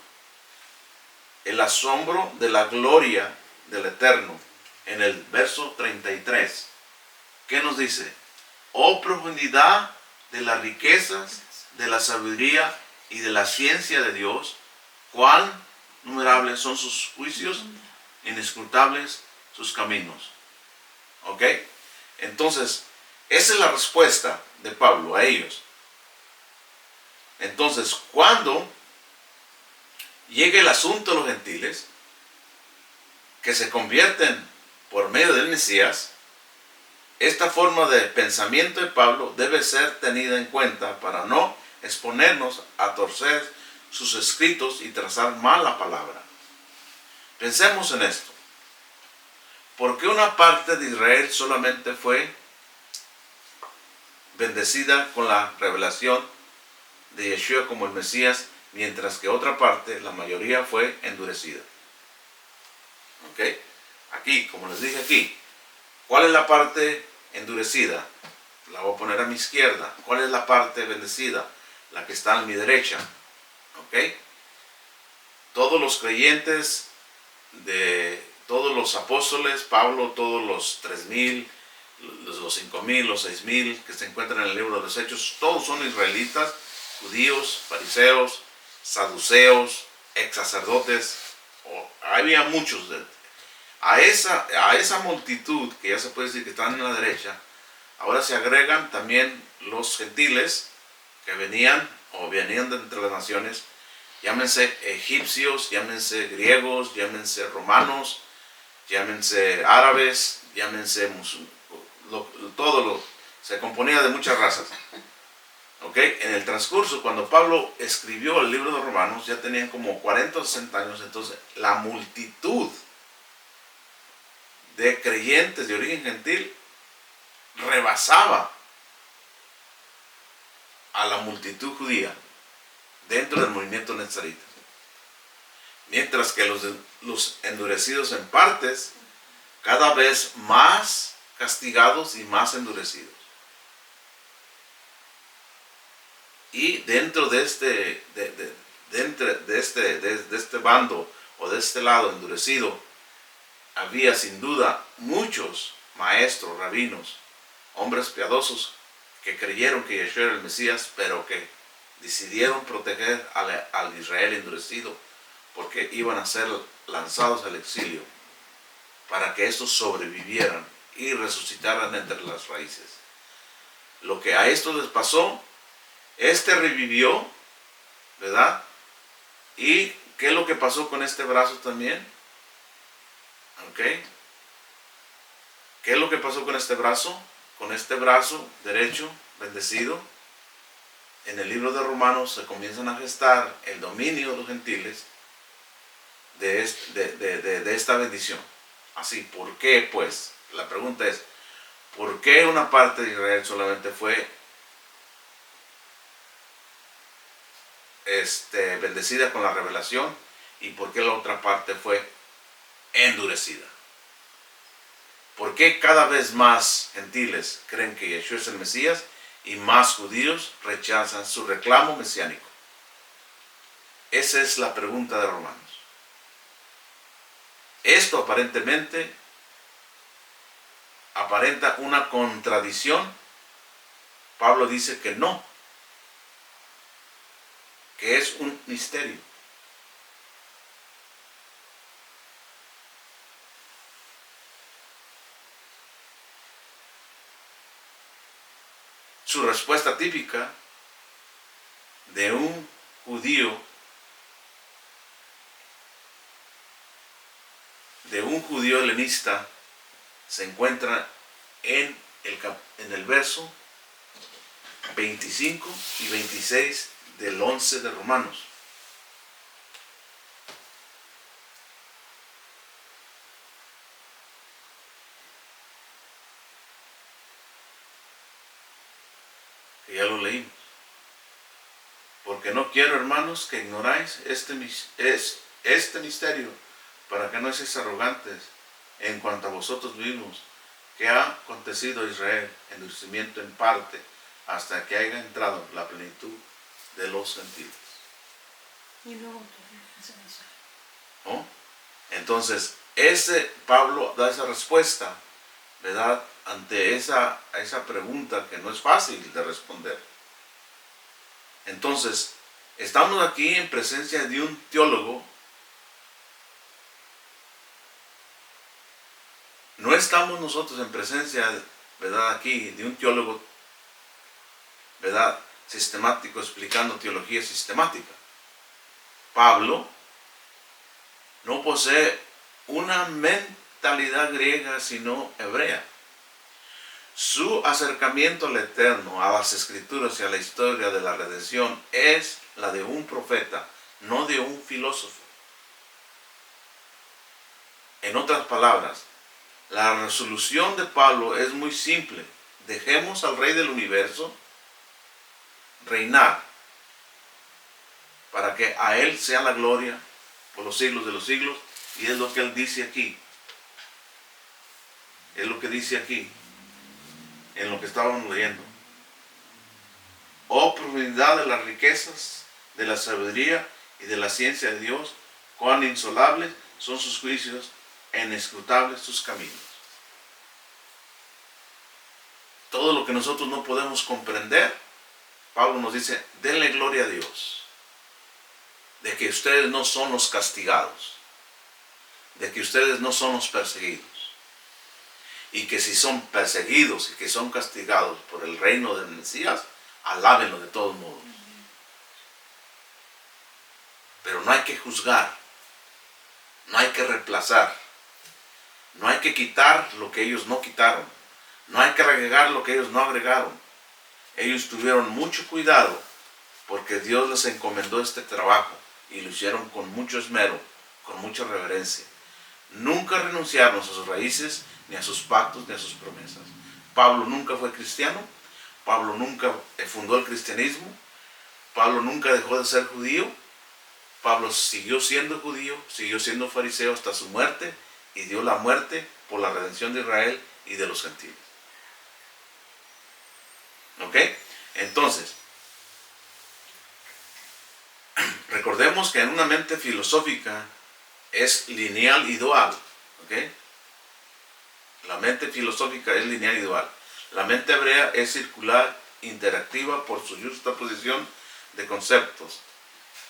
El asombro de la gloria del Eterno en el verso 33. ¿Qué nos dice? Oh profundidad de las riquezas, de la sabiduría y de la ciencia de Dios, cuán innumerables son sus juicios, inescrutables sus caminos. ¿Ok? Entonces, esa es la respuesta de Pablo a ellos. Entonces, cuando llegue el asunto de los gentiles, que se convierten por medio del Mesías, esta forma de pensamiento de Pablo debe ser tenida en cuenta para no exponernos a torcer sus escritos y trazar mal la palabra. Pensemos en esto. ¿Por qué una parte de Israel solamente fue bendecida con la revelación de Yeshua como el Mesías, mientras que otra parte, la mayoría, fue endurecida? ¿Ok? Aquí, como les dije aquí, ¿cuál es la parte endurecida? La voy a poner a mi izquierda. ¿Cuál es la parte bendecida? La que está a mi derecha. ¿Ok? Todos los creyentes de todos los apóstoles, Pablo, todos los 3,000, los 5,000, los 6,000 que se encuentran en el libro de los Hechos, todos son israelitas, judíos, fariseos, saduceos, ex sacerdotes había muchos. A esa multitud, que ya se puede decir que están en la derecha, ahora se agregan también los gentiles que venían de entre las naciones, llámense egipcios, llámense griegos, llámense romanos, llámense árabes, llámense se componía de muchas razas. ¿Okay? En el transcurso, cuando Pablo escribió el libro de Romanos, ya tenían como 40 o 60 años, entonces la multitud de creyentes de origen gentil rebasaba a la multitud judía dentro del movimiento nazarita. Mientras que los endurecidos en partes, cada vez más castigados y más endurecidos. Y dentro de este bando o de este lado endurecido, había sin duda muchos maestros, rabinos, hombres piadosos que creyeron que Yeshua era el Mesías, pero que decidieron proteger al Israel endurecido, porque iban a ser lanzados al exilio para que estos sobrevivieran y resucitaran entre las raíces. Lo que a estos les pasó, revivió, ¿verdad? ¿Y qué es lo que pasó con este brazo también? ¿Ok? ¿Qué es lo que pasó con este brazo? Con este brazo derecho, bendecido, en el libro de Romanos se comienzan a gestar el dominio de los gentiles de esta bendición. Así, ¿por qué? Pues, la pregunta es, ¿por qué una parte de Israel solamente fue bendecida con la revelación y por qué la otra parte fue endurecida? ¿Por qué cada vez más gentiles creen que Yeshua es el Mesías y más judíos rechazan su reclamo mesiánico? Esa es la pregunta de Romanos. Esto aparenta una contradicción. Pablo dice que no, que es un misterio. Su respuesta típica de un judío helenista se encuentra en el verso 25 y 26 del 11 de Romanos. Que ya lo leímos. Porque no quiero, hermanos, que ignoráis este misterio, para que no seáis arrogantes en cuanto a vosotros mismos, que ha acontecido a Israel endurecimiento en parte, hasta que haya entrado la plenitud de los gentiles. Y luego, ¿Oh? Entonces, Pablo da esa respuesta, ¿verdad?, ante esa pregunta que no es fácil de responder. Entonces, estamos aquí en presencia de un teólogo. No estamos nosotros en presencia, ¿verdad?, aquí de un teólogo, ¿verdad?, sistemático, explicando teología sistemática. Pablo no posee una mentalidad griega, sino hebrea. Su acercamiento al Eterno, a las Escrituras y a la historia de la redención es la de un profeta, no de un filósofo. En otras palabras, la resolución de Pablo es muy simple. Dejemos al Rey del Universo reinar, para que a Él sea la gloria por los siglos de los siglos. Y es lo que Él dice aquí. Es lo que dice aquí, en lo que estábamos leyendo. Oh profundidad de las riquezas, de la sabiduría y de la ciencia de Dios, cuán insolables son sus juicios, e inescrutables sus caminos. Todo lo que nosotros no podemos comprender, Pablo nos dice, denle gloria a Dios, de que ustedes no son los castigados. de que ustedes no son los perseguidos. Y que si son perseguidos y que son castigados por el reino del Mesías, alábenlo de todos modos. Pero no hay que juzgar, no hay que reemplazar, no hay que quitar lo que ellos no quitaron, no hay que agregar lo que ellos no agregaron. Ellos tuvieron mucho cuidado porque Dios les encomendó este trabajo y lo hicieron con mucho esmero, con mucha reverencia. Nunca renunciaron a sus raíces, ni a sus pactos, ni a sus promesas. Pablo nunca fue cristiano, Pablo nunca fundó el cristianismo, Pablo nunca dejó de ser judío, Pablo siguió siendo judío, siguió siendo fariseo hasta su muerte y dio la muerte por la redención de Israel y de los gentiles. ¿Ok? Entonces, recordemos que en una mente filosófica es lineal y dual. ¿Ok? La mente filosófica es lineal y dual. La mente hebrea es circular, interactiva por su justa posición de conceptos.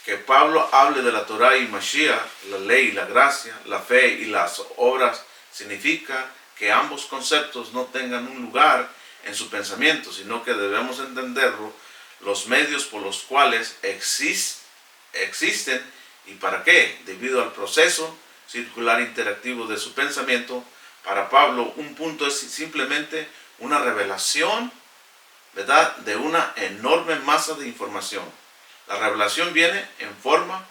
Que Pablo hable de la Torah y Mashiach, la ley y la gracia, la fe y las obras, significa que ambos conceptos no tengan un lugar en su pensamiento, sino que debemos entenderlo, los medios por los cuales existen y para qué, debido al proceso circular interactivo de su pensamiento. Para Pablo, un punto es simplemente una revelación, ¿verdad?, de una enorme masa de información. La revelación viene en forma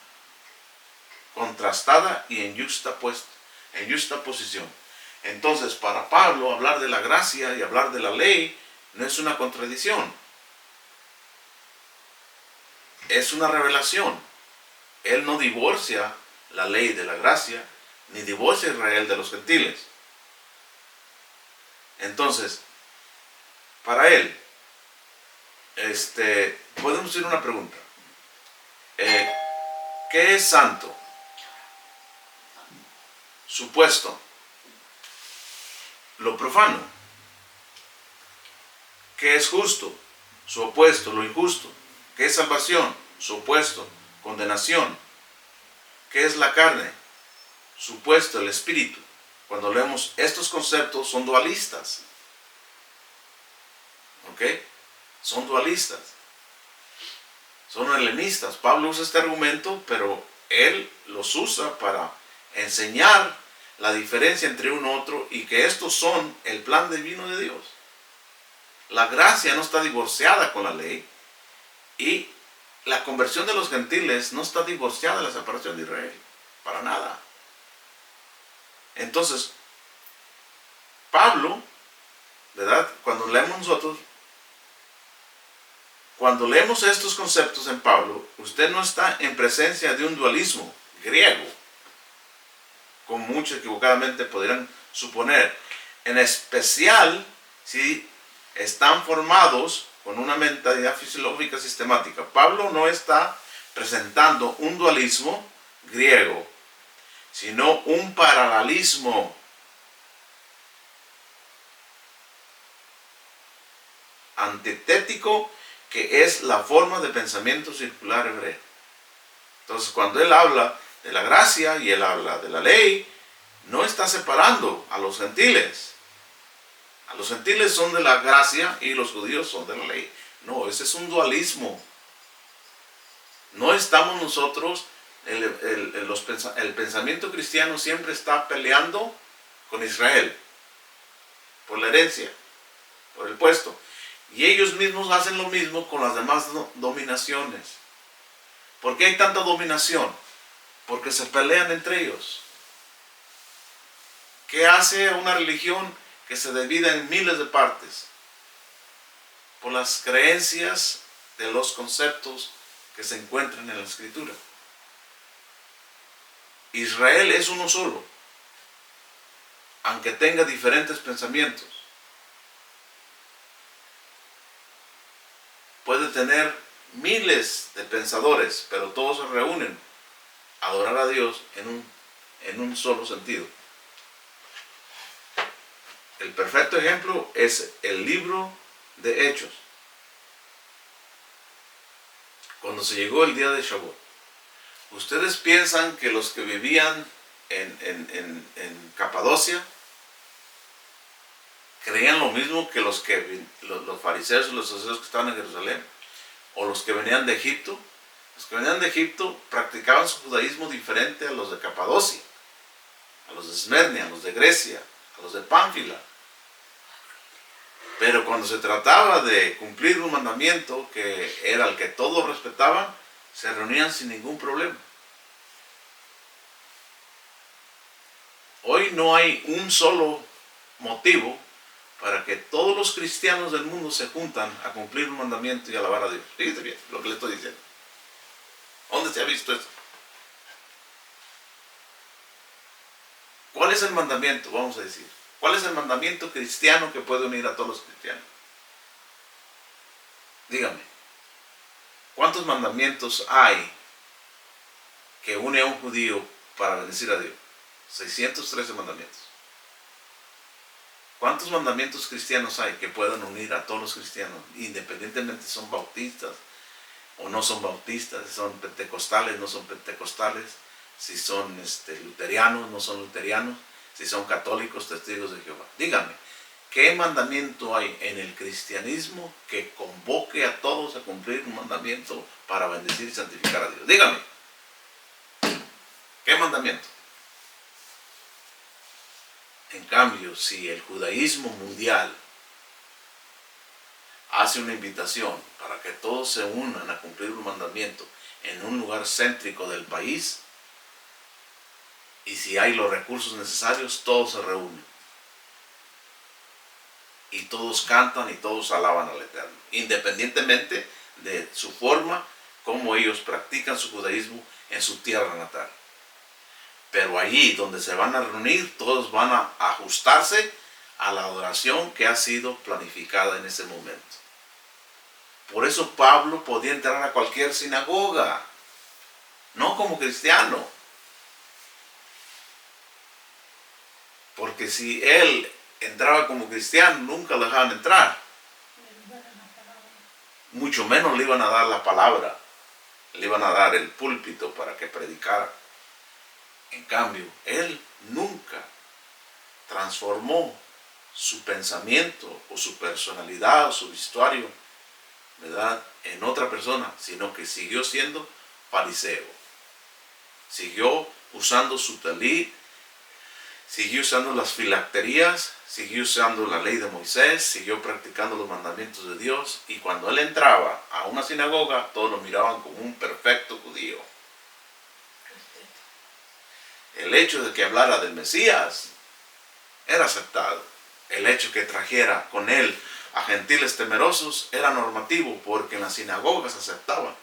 contrastada y en juxtaposición. Entonces, para Pablo, hablar de la gracia y hablar de la ley no es una contradicción. Es una revelación. Él no divorcia la ley de la gracia, ni divorcia a Israel de los gentiles. Entonces, para él, podemos hacer una pregunta. ¿Qué es santo? Supuesto. Lo profano. ¿Qué es justo? Su opuesto, lo injusto. ¿Qué es salvación? Su opuesto, condenación. ¿Qué es la carne? Su opuesto, el espíritu. Cuando leemos estos conceptos son dualistas. ¿Ok? Son dualistas. Son helenistas. Pablo usa este argumento, pero él los usa para enseñar la diferencia entre uno y otro y que estos son el plan divino de Dios. La gracia no está divorciada con la ley y la conversión de los gentiles no está divorciada de la separación de Israel. Para nada. Entonces, Pablo, ¿verdad? Cuando leemos estos conceptos en Pablo, usted no está en presencia de un dualismo griego, como muchos equivocadamente podrían suponer, en especial si están formados con una mentalidad filosófica sistemática. Pablo no está presentando un dualismo griego, sino un paralelismo. Antitético, que es la forma de pensamiento circular hebrea. Entonces, cuando él habla de la gracia y él habla de la ley, no está separando a los gentiles. A los gentiles son de la gracia y los judíos son de la ley. No, ese es un dualismo. No estamos nosotros, el pensamiento cristiano siempre está peleando con Israel por la herencia, por el puesto. Y ellos mismos hacen lo mismo con las demás dominaciones. ¿Por qué hay tanta dominación? Porque se pelean entre ellos. ¿Qué hace una religión que se divide en miles de partes? Por las creencias de los conceptos que se encuentran en la Escritura. Israel es uno solo, aunque tenga diferentes pensamientos. Puede tener miles de pensadores, pero todos se reúnen a adorar a Dios en un solo sentido. El perfecto ejemplo es el libro de Hechos. Cuando se llegó el día de Shavuot, ¿ustedes piensan que los que vivían en Capadocia creían lo mismo que los fariseos y los sacerdotes que estaban en Jerusalén, o los que venían de Egipto. Los que venían de Egipto practicaban su judaísmo diferente a los de Capadocia, a los de Esmirna, a los de Grecia, a los de Pánfila. Pero cuando se trataba de cumplir un mandamiento que era el que todos respetaban, se reunían sin ningún problema. Hoy no hay un solo motivo para que todos los cristianos del mundo se juntan a cumplir un mandamiento y alabar a Dios. Fíjate bien lo que le estoy diciendo. ¿Dónde se ha visto eso? ¿Cuál es el mandamiento? Vamos a decir. ¿Cuál es el mandamiento cristiano que puede unir a todos los cristianos? Dígame. ¿Cuántos mandamientos hay que une a un judío para bendecir a Dios? 613 mandamientos. ¿Cuántos mandamientos cristianos hay que puedan unir a todos los cristianos, independientemente si son bautistas o no son bautistas, si son pentecostales, no son pentecostales, si son luterianos, no son luterianos, si son católicos, testigos de Jehová? Dígame, ¿qué mandamiento hay en el cristianismo que convoque a todos a cumplir un mandamiento para bendecir y santificar a Dios? Dígame, ¿qué mandamiento? En cambio, si el judaísmo mundial hace una invitación para que todos se unan a cumplir un mandamiento en un lugar céntrico del país, y si hay los recursos necesarios, todos se reúnen. Y todos cantan y todos alaban al Eterno, independientemente de su forma, como ellos practican su judaísmo en su tierra natal. Pero allí donde se van a reunir, todos van a ajustarse a la adoración que ha sido planificada en ese momento. Por eso Pablo podía entrar a cualquier sinagoga, no como cristiano. Porque si él entraba como cristiano, nunca lo dejaban entrar. Mucho menos le iban a dar la palabra, le iban a dar el púlpito para que predicara. En cambio, él nunca transformó su pensamiento o su personalidad o su vestuario, ¿verdad?, en otra persona, sino que siguió siendo fariseo. Siguió usando su talit, siguió usando las filacterías, siguió usando la ley de Moisés, siguió practicando los mandamientos de Dios, y cuando él entraba a una sinagoga, todos lo miraban como un perfecto judío. El hecho de que hablara del Mesías era aceptado. El hecho que trajera con él a gentiles temerosos era normativo, porque en las sinagogas aceptaban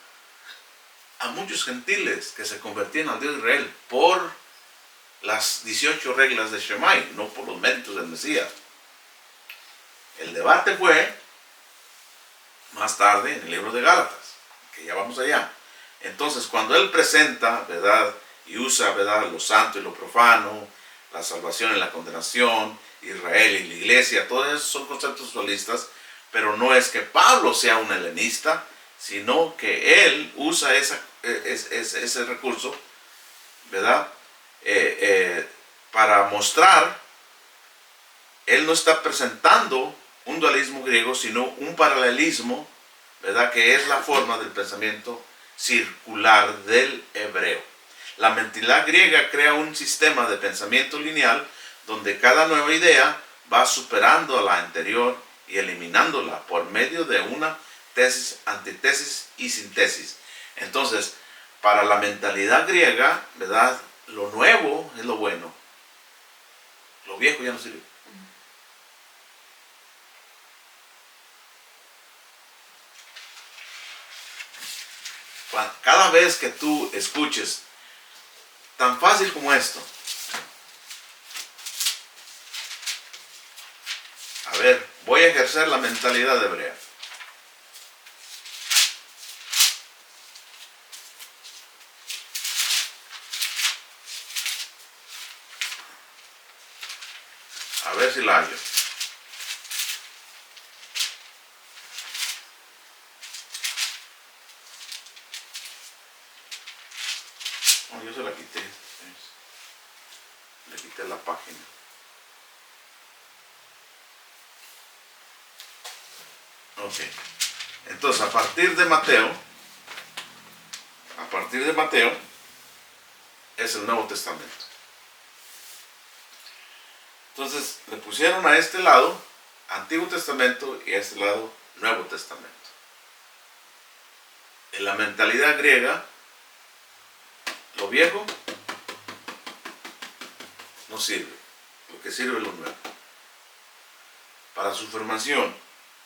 a muchos gentiles que se convertían al Dios de Israel por las 18 reglas de Shemai, no por los méritos del Mesías. El debate fue más tarde en el libro de Gálatas, que ya vamos allá. Entonces, cuando él presenta, ¿verdad?, y usa, ¿verdad?, lo santo y lo profano, la salvación y la condenación, Israel y la iglesia, todos esos son conceptos dualistas, pero no es que Pablo sea un helenista, sino que él usa ese recurso, ¿verdad?, para mostrar, él no está presentando un dualismo griego, sino un paralelismo, ¿verdad?, que es la forma del pensamiento circular del hebreo. La mentalidad griega crea un sistema de pensamiento lineal donde cada nueva idea va superando a la anterior y eliminándola por medio de una tesis, antitesis y síntesis. Entonces, para la mentalidad griega, ¿verdad?, lo nuevo es lo bueno. Lo viejo ya no sirve. Cada vez que tú escuches tan fácil como esto, a ver, voy a ejercer la mentalidad hebrea. A ver si la hallo. Oh, yo se la quité. quité la página. Ok. Entonces, a partir de Mateo, es el Nuevo Testamento. Entonces, le pusieron a este lado Antiguo Testamento y a este lado Nuevo Testamento. En la mentalidad griega, lo viejo no sirve. Lo que sirve es lo nuevo. Para su formación,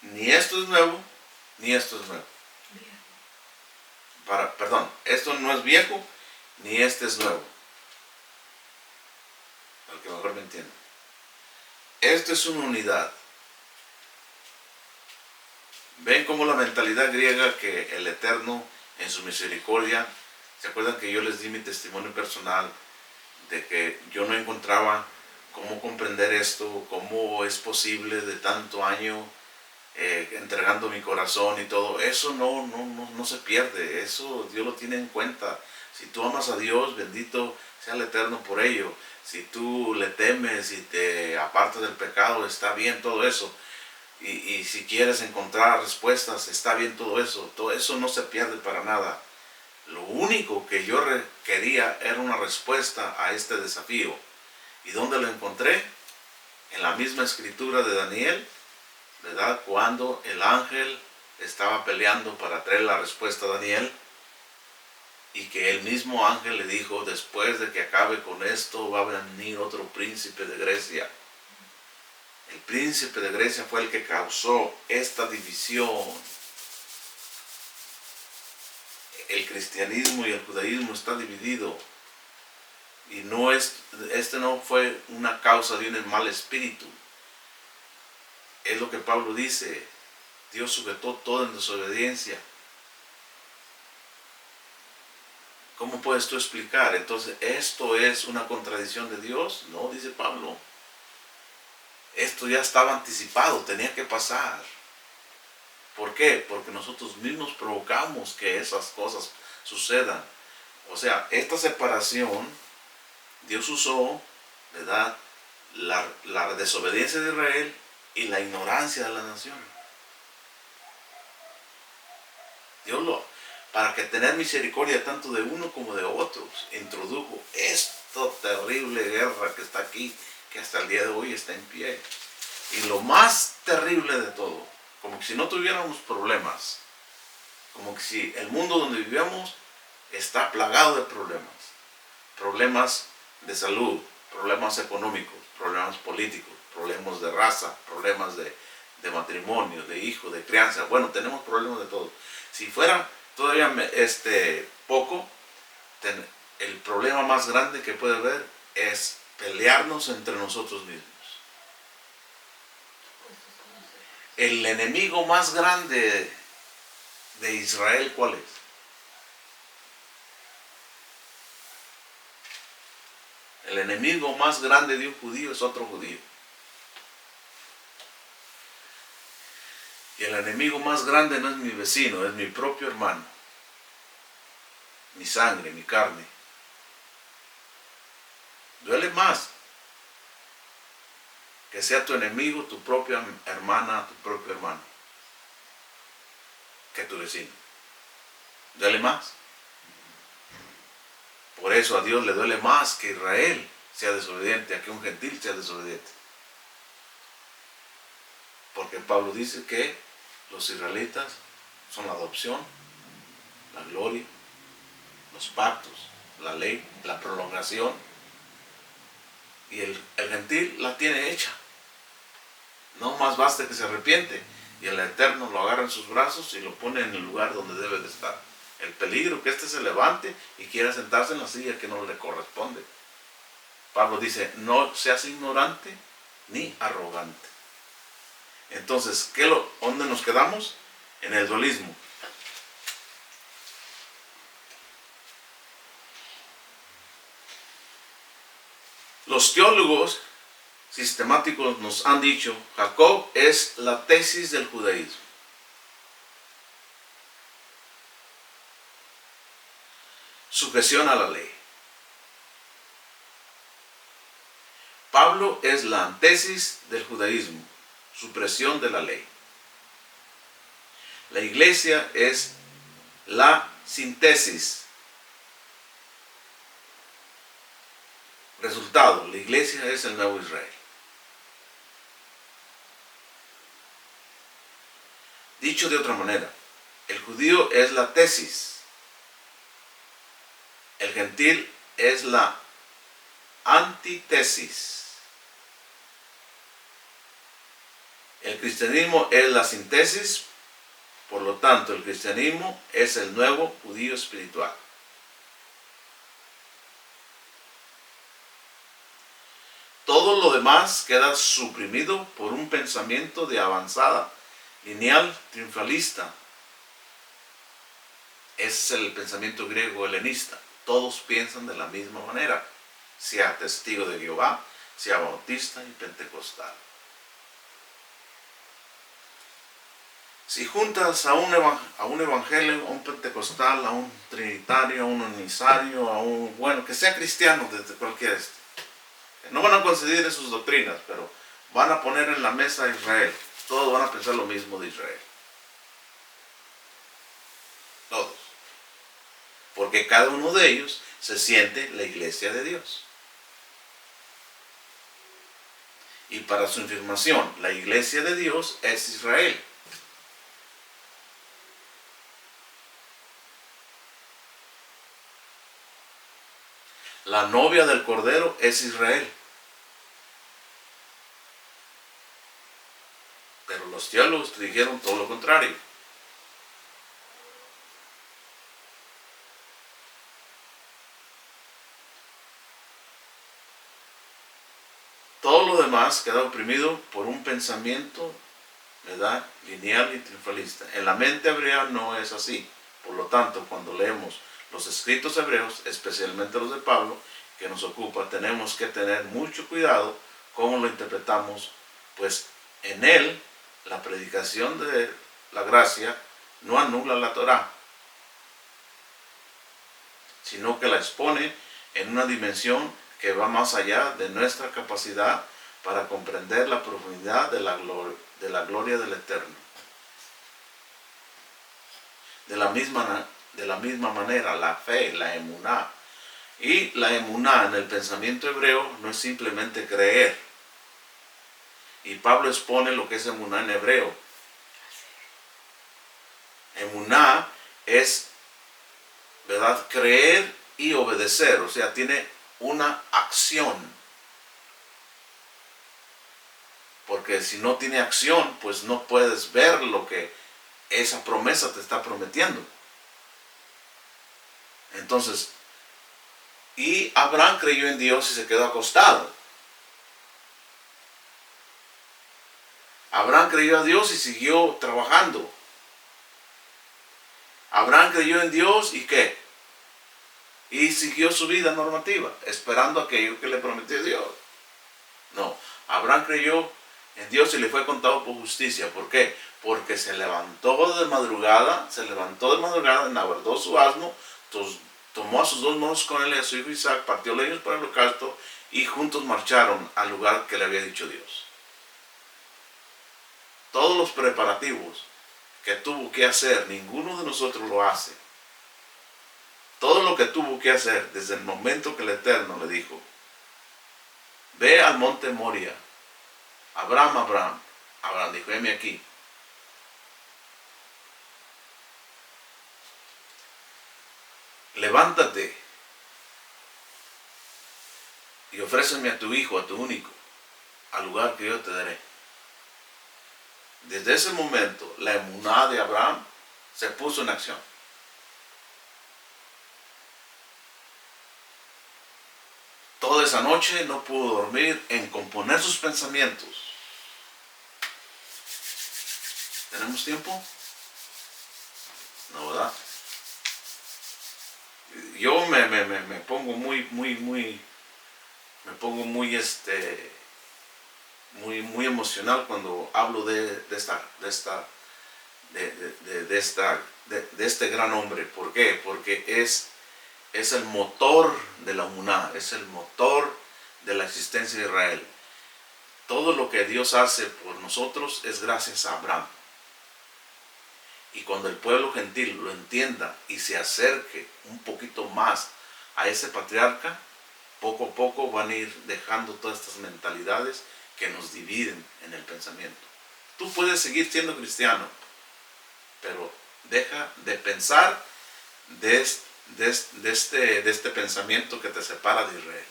ni esto es nuevo, ni esto es nuevo. Esto no es viejo, ni este es nuevo. Para que mejor me entienda. Esto es una unidad. Ven como la mentalidad griega que el Eterno en su misericordia, ¿se acuerdan que yo les di mi testimonio personal de que yo no encontraba cómo comprender esto, cómo es posible de tanto año entregando mi corazón y todo? Eso no se pierde, eso Dios lo tiene en cuenta. Si tú amas a Dios, bendito sea el Eterno por ello. Si tú le temes y te apartas del pecado, está bien todo eso. Y si quieres encontrar respuestas, está bien todo eso no se pierde para nada. Lo único que yo quería era una respuesta a este desafío. ¿Y dónde lo encontré? En la misma escritura de Daniel, ¿verdad? Cuando el ángel estaba peleando para traer la respuesta a Daniel, y que el mismo ángel le dijo, después de que acabe con esto, va a venir otro príncipe de Grecia. El príncipe de Grecia fue el que causó esta división. El cristianismo y el judaísmo está dividido. Y este no fue una causa de un mal espíritu. Es lo que Pablo dice. Dios sujetó todo en desobediencia. ¿Cómo puedes tú explicar? Entonces, ¿esto es una contradicción de Dios? No, dice Pablo. Esto ya estaba anticipado, tenía que pasar. ¿Por qué? Porque nosotros mismos provocamos que esas cosas sucedan. O sea, esta separación, Dios usó, ¿verdad?, la desobediencia de Israel y la ignorancia de la nación. Dios para que tener misericordia tanto de uno como de otros, introdujo esta terrible guerra que está aquí, que hasta el día de hoy está en pie. Y lo más terrible de todo, como que si no tuviéramos problemas, como que si el mundo donde vivimos está plagado de problemas de salud, problemas económicos, problemas políticos, problemas de raza, problemas de matrimonio, de hijo, de crianza. Bueno, tenemos problemas de todo. Si fuera todavía poco, el problema más grande que puede haber es pelearnos entre nosotros mismos. El enemigo más grande de Israel, ¿cuál es? El enemigo más grande de un judío es otro judío. Y el enemigo más grande no es mi vecino, es mi propio hermano. Mi sangre, mi carne. Duele más que sea tu enemigo, tu propia hermana, tu propio hermano, que tu vecino. Duele más. Por eso a Dios le duele más que Israel sea desobediente, a que un gentil sea desobediente. Porque Pablo dice que los israelitas son la adopción, la gloria, los pactos, la ley, la prolongación. Y el gentil la tiene hecha. No más basta que se arrepiente y el Eterno lo agarra en sus brazos y lo pone en el lugar donde debe de estar. El peligro que se levante y quiera sentarse en la silla que no le corresponde. Pablo dice, no seas ignorante ni arrogante. Entonces, ¿dónde nos quedamos? En el dualismo. Los teólogos sistemáticos nos han dicho, Jacob es la tesis del judaísmo. Sujeción a la ley. Pablo es la antítesis del judaísmo, supresión de la ley. La iglesia es la síntesis. Resultado, la iglesia es el nuevo Israel. Dicho de otra manera, el judío es la tesis, el gentil es la antítesis. El cristianismo es la síntesis, por lo tanto el cristianismo es el nuevo judío espiritual. Todo lo demás queda suprimido por un pensamiento de avanzada, lineal, triunfalista. Es el pensamiento griego helenista. Todos piensan de la misma manera, sea testigo de Jehová, sea bautista y pentecostal. Si juntas a un evangelio, a un pentecostal, a un trinitario, a un unisario, a un, bueno, que sea cristiano desde cualquier no van a conceder sus doctrinas, pero van a poner en la mesa a Israel. Todos van a pensar lo mismo de Israel. Todos. Porque cada uno de ellos se siente la iglesia de Dios. Y para su información, la iglesia de Dios es Israel. La novia del Cordero es Israel. Pero los teólogos dijeron todo lo contrario. Todo lo demás queda oprimido por un pensamiento, ¿verdad?, lineal y triunfalista. En la mente hebrea no es así. Por lo tanto, cuando leemos los escritos hebreos, especialmente los de Pablo, que nos ocupa, tenemos que tener mucho cuidado cómo lo interpretamos, pues en él la predicación de la gracia no anula la Torá, sino que la expone en una dimensión que va más allá de nuestra capacidad para comprender la profundidad de la gloria del Eterno. De la misma manera, la fe, la emuná. Y la emuná en el pensamiento hebreo no es simplemente creer. Y Pablo expone lo que es emuná en hebreo. Emuná es, ¿verdad?, creer y obedecer. O sea, tiene una acción. Porque si no tiene acción, pues no puedes ver lo que esa promesa te está prometiendo. Entonces, y Abraham creyó en Dios y se quedó acostado. Abraham creyó a Dios y siguió trabajando. Abraham creyó en Dios y ¿qué? Y siguió su vida normativa, esperando aquello que le prometió Dios. No, Abraham creyó en Dios y le fue contado por justicia. ¿Por qué? Porque se levantó de madrugada, enabardó su asno, tomó a sus dos monos con él y a su hijo Isaac, partió leños para el holocausto y juntos marcharon al lugar que le había dicho Dios. Todos los preparativos que tuvo que hacer, ninguno de nosotros lo hace. Todo lo que tuvo que hacer desde el momento que el Eterno le dijo, ve al monte Moria. Abraham dijo, heme aquí. Levántate y ofréceme a tu hijo, a tu único, al lugar que yo te daré. Desde ese momento, la emuná de Abraham se puso en acción. Toda esa noche no pudo dormir en componer sus pensamientos. ¿Tenemos tiempo? No, ¿verdad? Yo me pongo muy emocional cuando hablo de este gran hombre. ¿Por qué? Porque es el motor de la emuná, es el motor de la existencia de Israel. todo lo que Dios hace por nosotros es gracias a Abraham. Y cuando el pueblo gentil lo entienda y se acerque un poquito más a ese patriarca, poco a poco van a ir dejando todas estas mentalidades que nos dividen en el pensamiento. Tú puedes seguir siendo cristiano, pero deja de pensar de este pensamiento que te separa de Israel.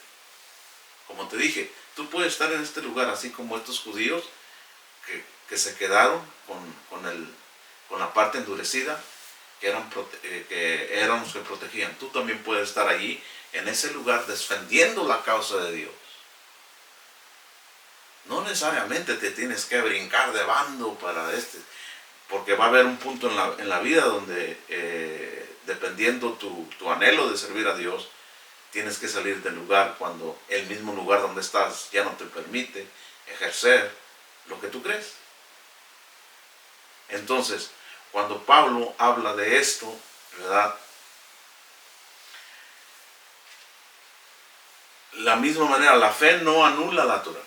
Como te dije, tú puedes estar en este lugar así como estos judíos que se quedaron con la parte endurecida, que eran los que protegían. Tú también puedes estar allí en ese lugar defendiendo la causa de Dios. No necesariamente te tienes que brincar de bando para porque va a haber un punto en la vida donde dependiendo tu anhelo de servir a Dios, tienes que salir del lugar cuando el mismo lugar donde estás ya no te permite ejercer lo que tú crees. Entonces, cuando Pablo habla de esto, ¿verdad? La misma manera, la fe no anula la Torah.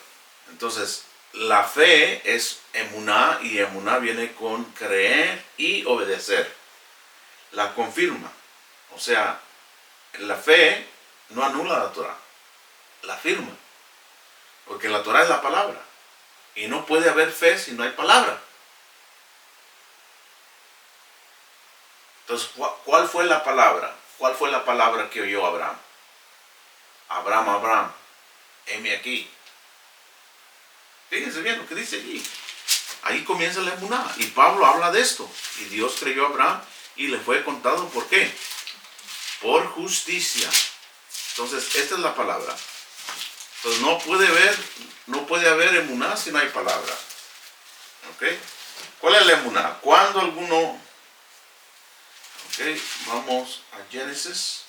Entonces, la fe es emuná, y emuná viene con creer y obedecer. La confirma. O sea, la fe no anula la Torah, la firma. Porque la Torah es la palabra. Y no puede haber fe si no hay palabra. Entonces, ¿cuál fue la palabra? ¿Cuál fue la palabra que oyó Abraham? Abraham, heme aquí. Fíjense bien lo que dice allí. Ahí comienza la emuná. Y Pablo habla de esto. Y Dios creyó a Abraham y le fue contado. ¿Por qué? Por justicia. Entonces, esta es la palabra. Entonces, no puede haber emuná si no hay palabra. ¿Ok? ¿Cuál es la emuná? Cuando alguno... Ok, vamos a Génesis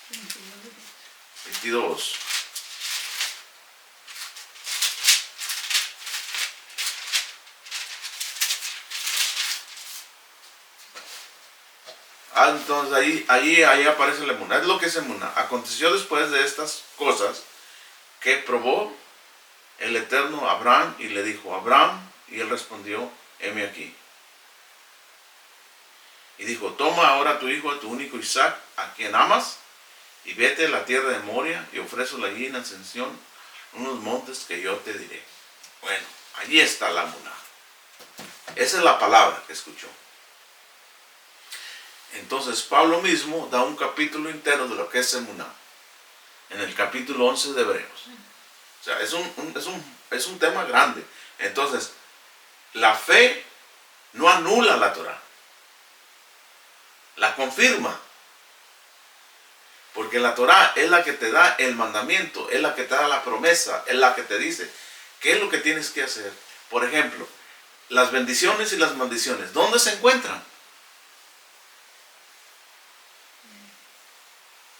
22. Entonces ahí aparece la emuná. Es lo que es emuná. Aconteció después de estas cosas que probó el Eterno a Abraham y le dijo, Abraham, y él respondió, heme aquí. Y dijo, toma ahora a tu hijo, a tu único Isaac, a quien amas, y vete a la tierra de Moria y ofrécelo allí en ascensión unos montes que yo te diré. Bueno, allí está la emuná. Esa es la palabra que escuchó. Entonces Pablo mismo da un capítulo entero de lo que es emuná, en el capítulo 11 de Hebreos. O sea, es un tema grande. Entonces, la fe no anula la Torah, la confirma. Porque la Torah es la que te da el mandamiento, es la que te da la promesa, es la que te dice qué es lo que tienes que hacer. Por ejemplo, las bendiciones y las maldiciones, ¿dónde se encuentran?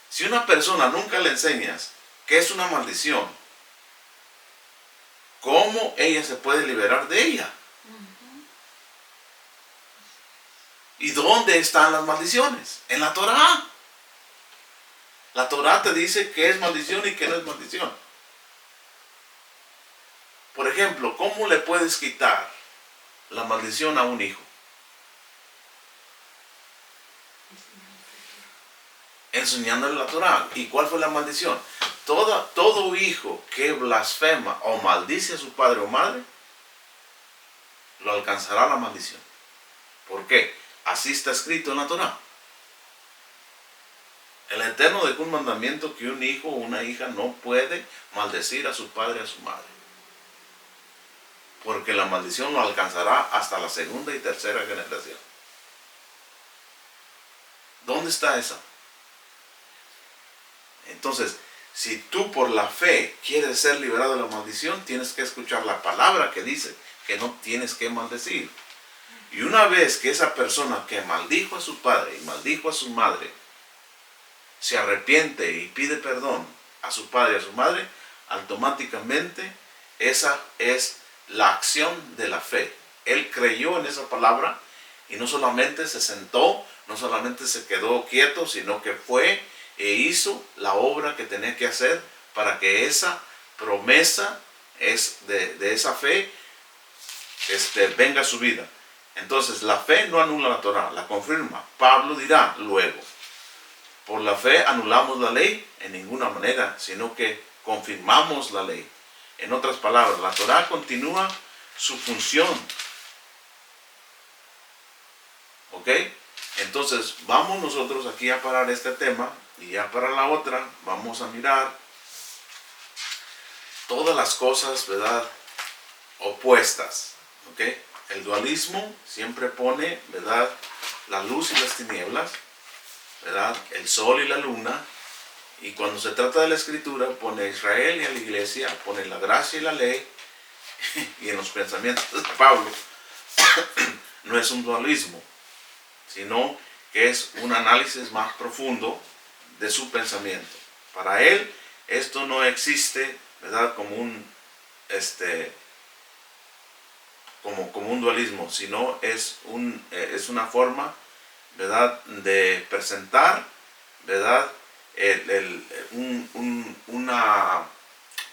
Si una persona nunca le enseñas qué es una maldición, ¿cómo ella se puede liberar de ella? ¿Y dónde están las maldiciones? En la Torah. La Torah te dice qué es maldición y qué no es maldición. Por ejemplo, ¿cómo le puedes quitar la maldición a un hijo? Enseñándole la Torah. ¿Y cuál fue la maldición? Todo hijo que blasfema o maldice a su padre o madre, lo alcanzará la maldición. ¿Por qué? Así está escrito en la Torah. El Eterno dejó un mandamiento que un hijo o una hija no puede maldecir a su padre o a su madre. Porque la maldición lo alcanzará hasta la segunda y tercera generación. ¿Dónde está eso? Entonces, si tú por la fe quieres ser liberado de la maldición, tienes que escuchar la palabra que dice que no tienes que maldecir. Y una vez que esa persona que maldijo a su padre y maldijo a su madre se arrepiente y pide perdón a su padre y a su madre, automáticamente esa es la acción de la fe. Él creyó en esa palabra y no solamente se sentó, no solamente se quedó quieto, sino que fue e hizo la obra que tenía que hacer para que esa promesa es de esa fe venga su vida. Entonces la fe no anula la Torah, la confirma. Pablo dirá luego, por la fe anulamos la ley en ninguna manera, sino que confirmamos la ley. En otras palabras, la Torah continúa su función. ¿Ok? Entonces vamos nosotros aquí a parar este tema, y ya para la otra vamos a mirar todas las cosas, ¿verdad?, opuestas. ¿Ok? El dualismo siempre pone, ¿verdad?, la luz y las tinieblas, ¿verdad?, el sol y la luna. Y cuando se trata de la escritura, pone a Israel y a la iglesia, pone la gracia y la ley. Y en los pensamientos de Pablo no es un dualismo, sino que es un análisis más profundo de su pensamiento. Para él esto no existe, ¿verdad?, como un dualismo, sino es una forma, ¿verdad?, de presentar, ¿verdad?,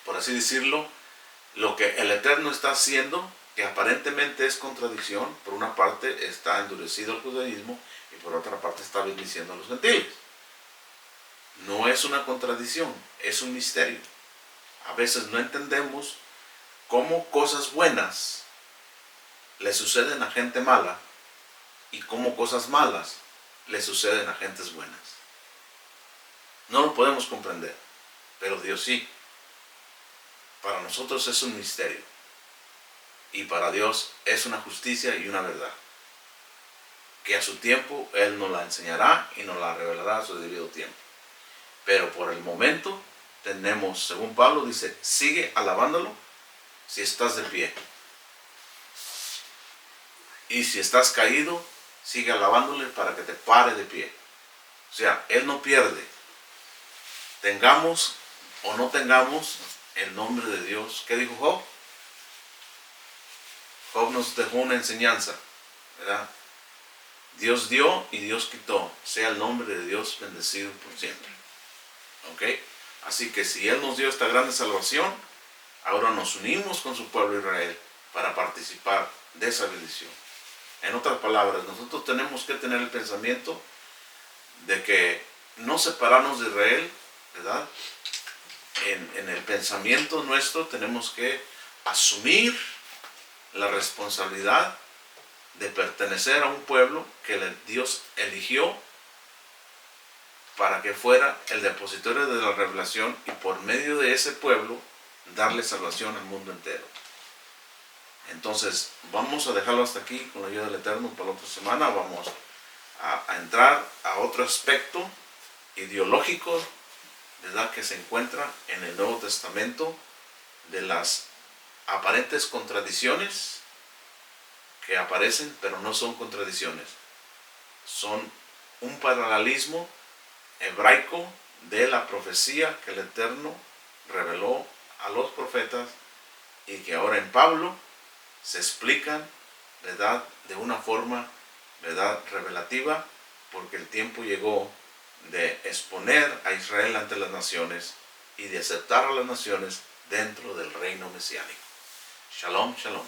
por así decirlo, lo que el Eterno está haciendo, que aparentemente es contradicción. Por una parte está endurecido el judaísmo y por otra parte está bendiciendo a los gentiles. No es una contradicción, es un misterio. A veces no entendemos cómo cosas buenas le suceden a gente mala y cómo cosas malas le suceden a gentes buenas. No lo podemos comprender, pero Dios sí. Para nosotros es un misterio y para Dios es una justicia y una verdad, que a su tiempo Él nos la enseñará y nos la revelará a su debido tiempo. Pero por el momento tenemos, según Pablo dice, sigue alabándolo si estás de pie. Y si estás caído, sigue alabándole para que te pare de pie. O sea, Él no pierde. Tengamos o no tengamos el nombre de Dios. ¿Qué dijo Job? Job nos dejó una enseñanza, ¿verdad? Dios dio y Dios quitó. Sea el nombre de Dios bendecido por siempre. ¿Ok? Así que si Él nos dio esta grande salvación, ahora nos unimos con su pueblo Israel para participar de esa bendición. En otras palabras, nosotros tenemos que tener el pensamiento de que no separarnos de Israel, ¿verdad? En el pensamiento nuestro tenemos que asumir la responsabilidad de pertenecer a un pueblo que Dios eligió para que fuera el depositario de la revelación y por medio de ese pueblo darle salvación al mundo entero. Entonces vamos a dejarlo hasta aquí con la ayuda del Eterno. Para la otra semana vamos a entrar a otro aspecto ideológico, ¿verdad?, que se encuentra en el Nuevo Testamento, de las aparentes contradicciones que aparecen, pero no son contradicciones. Son un paralelismo hebraico de la profecía que el Eterno reveló a los profetas y que ahora en Pablo se explican, ¿verdad?, de una forma, ¿verdad?, revelativa, porque el tiempo llegó de exponer a Israel ante las naciones y de aceptar a las naciones dentro del reino mesiánico. Shalom, shalom.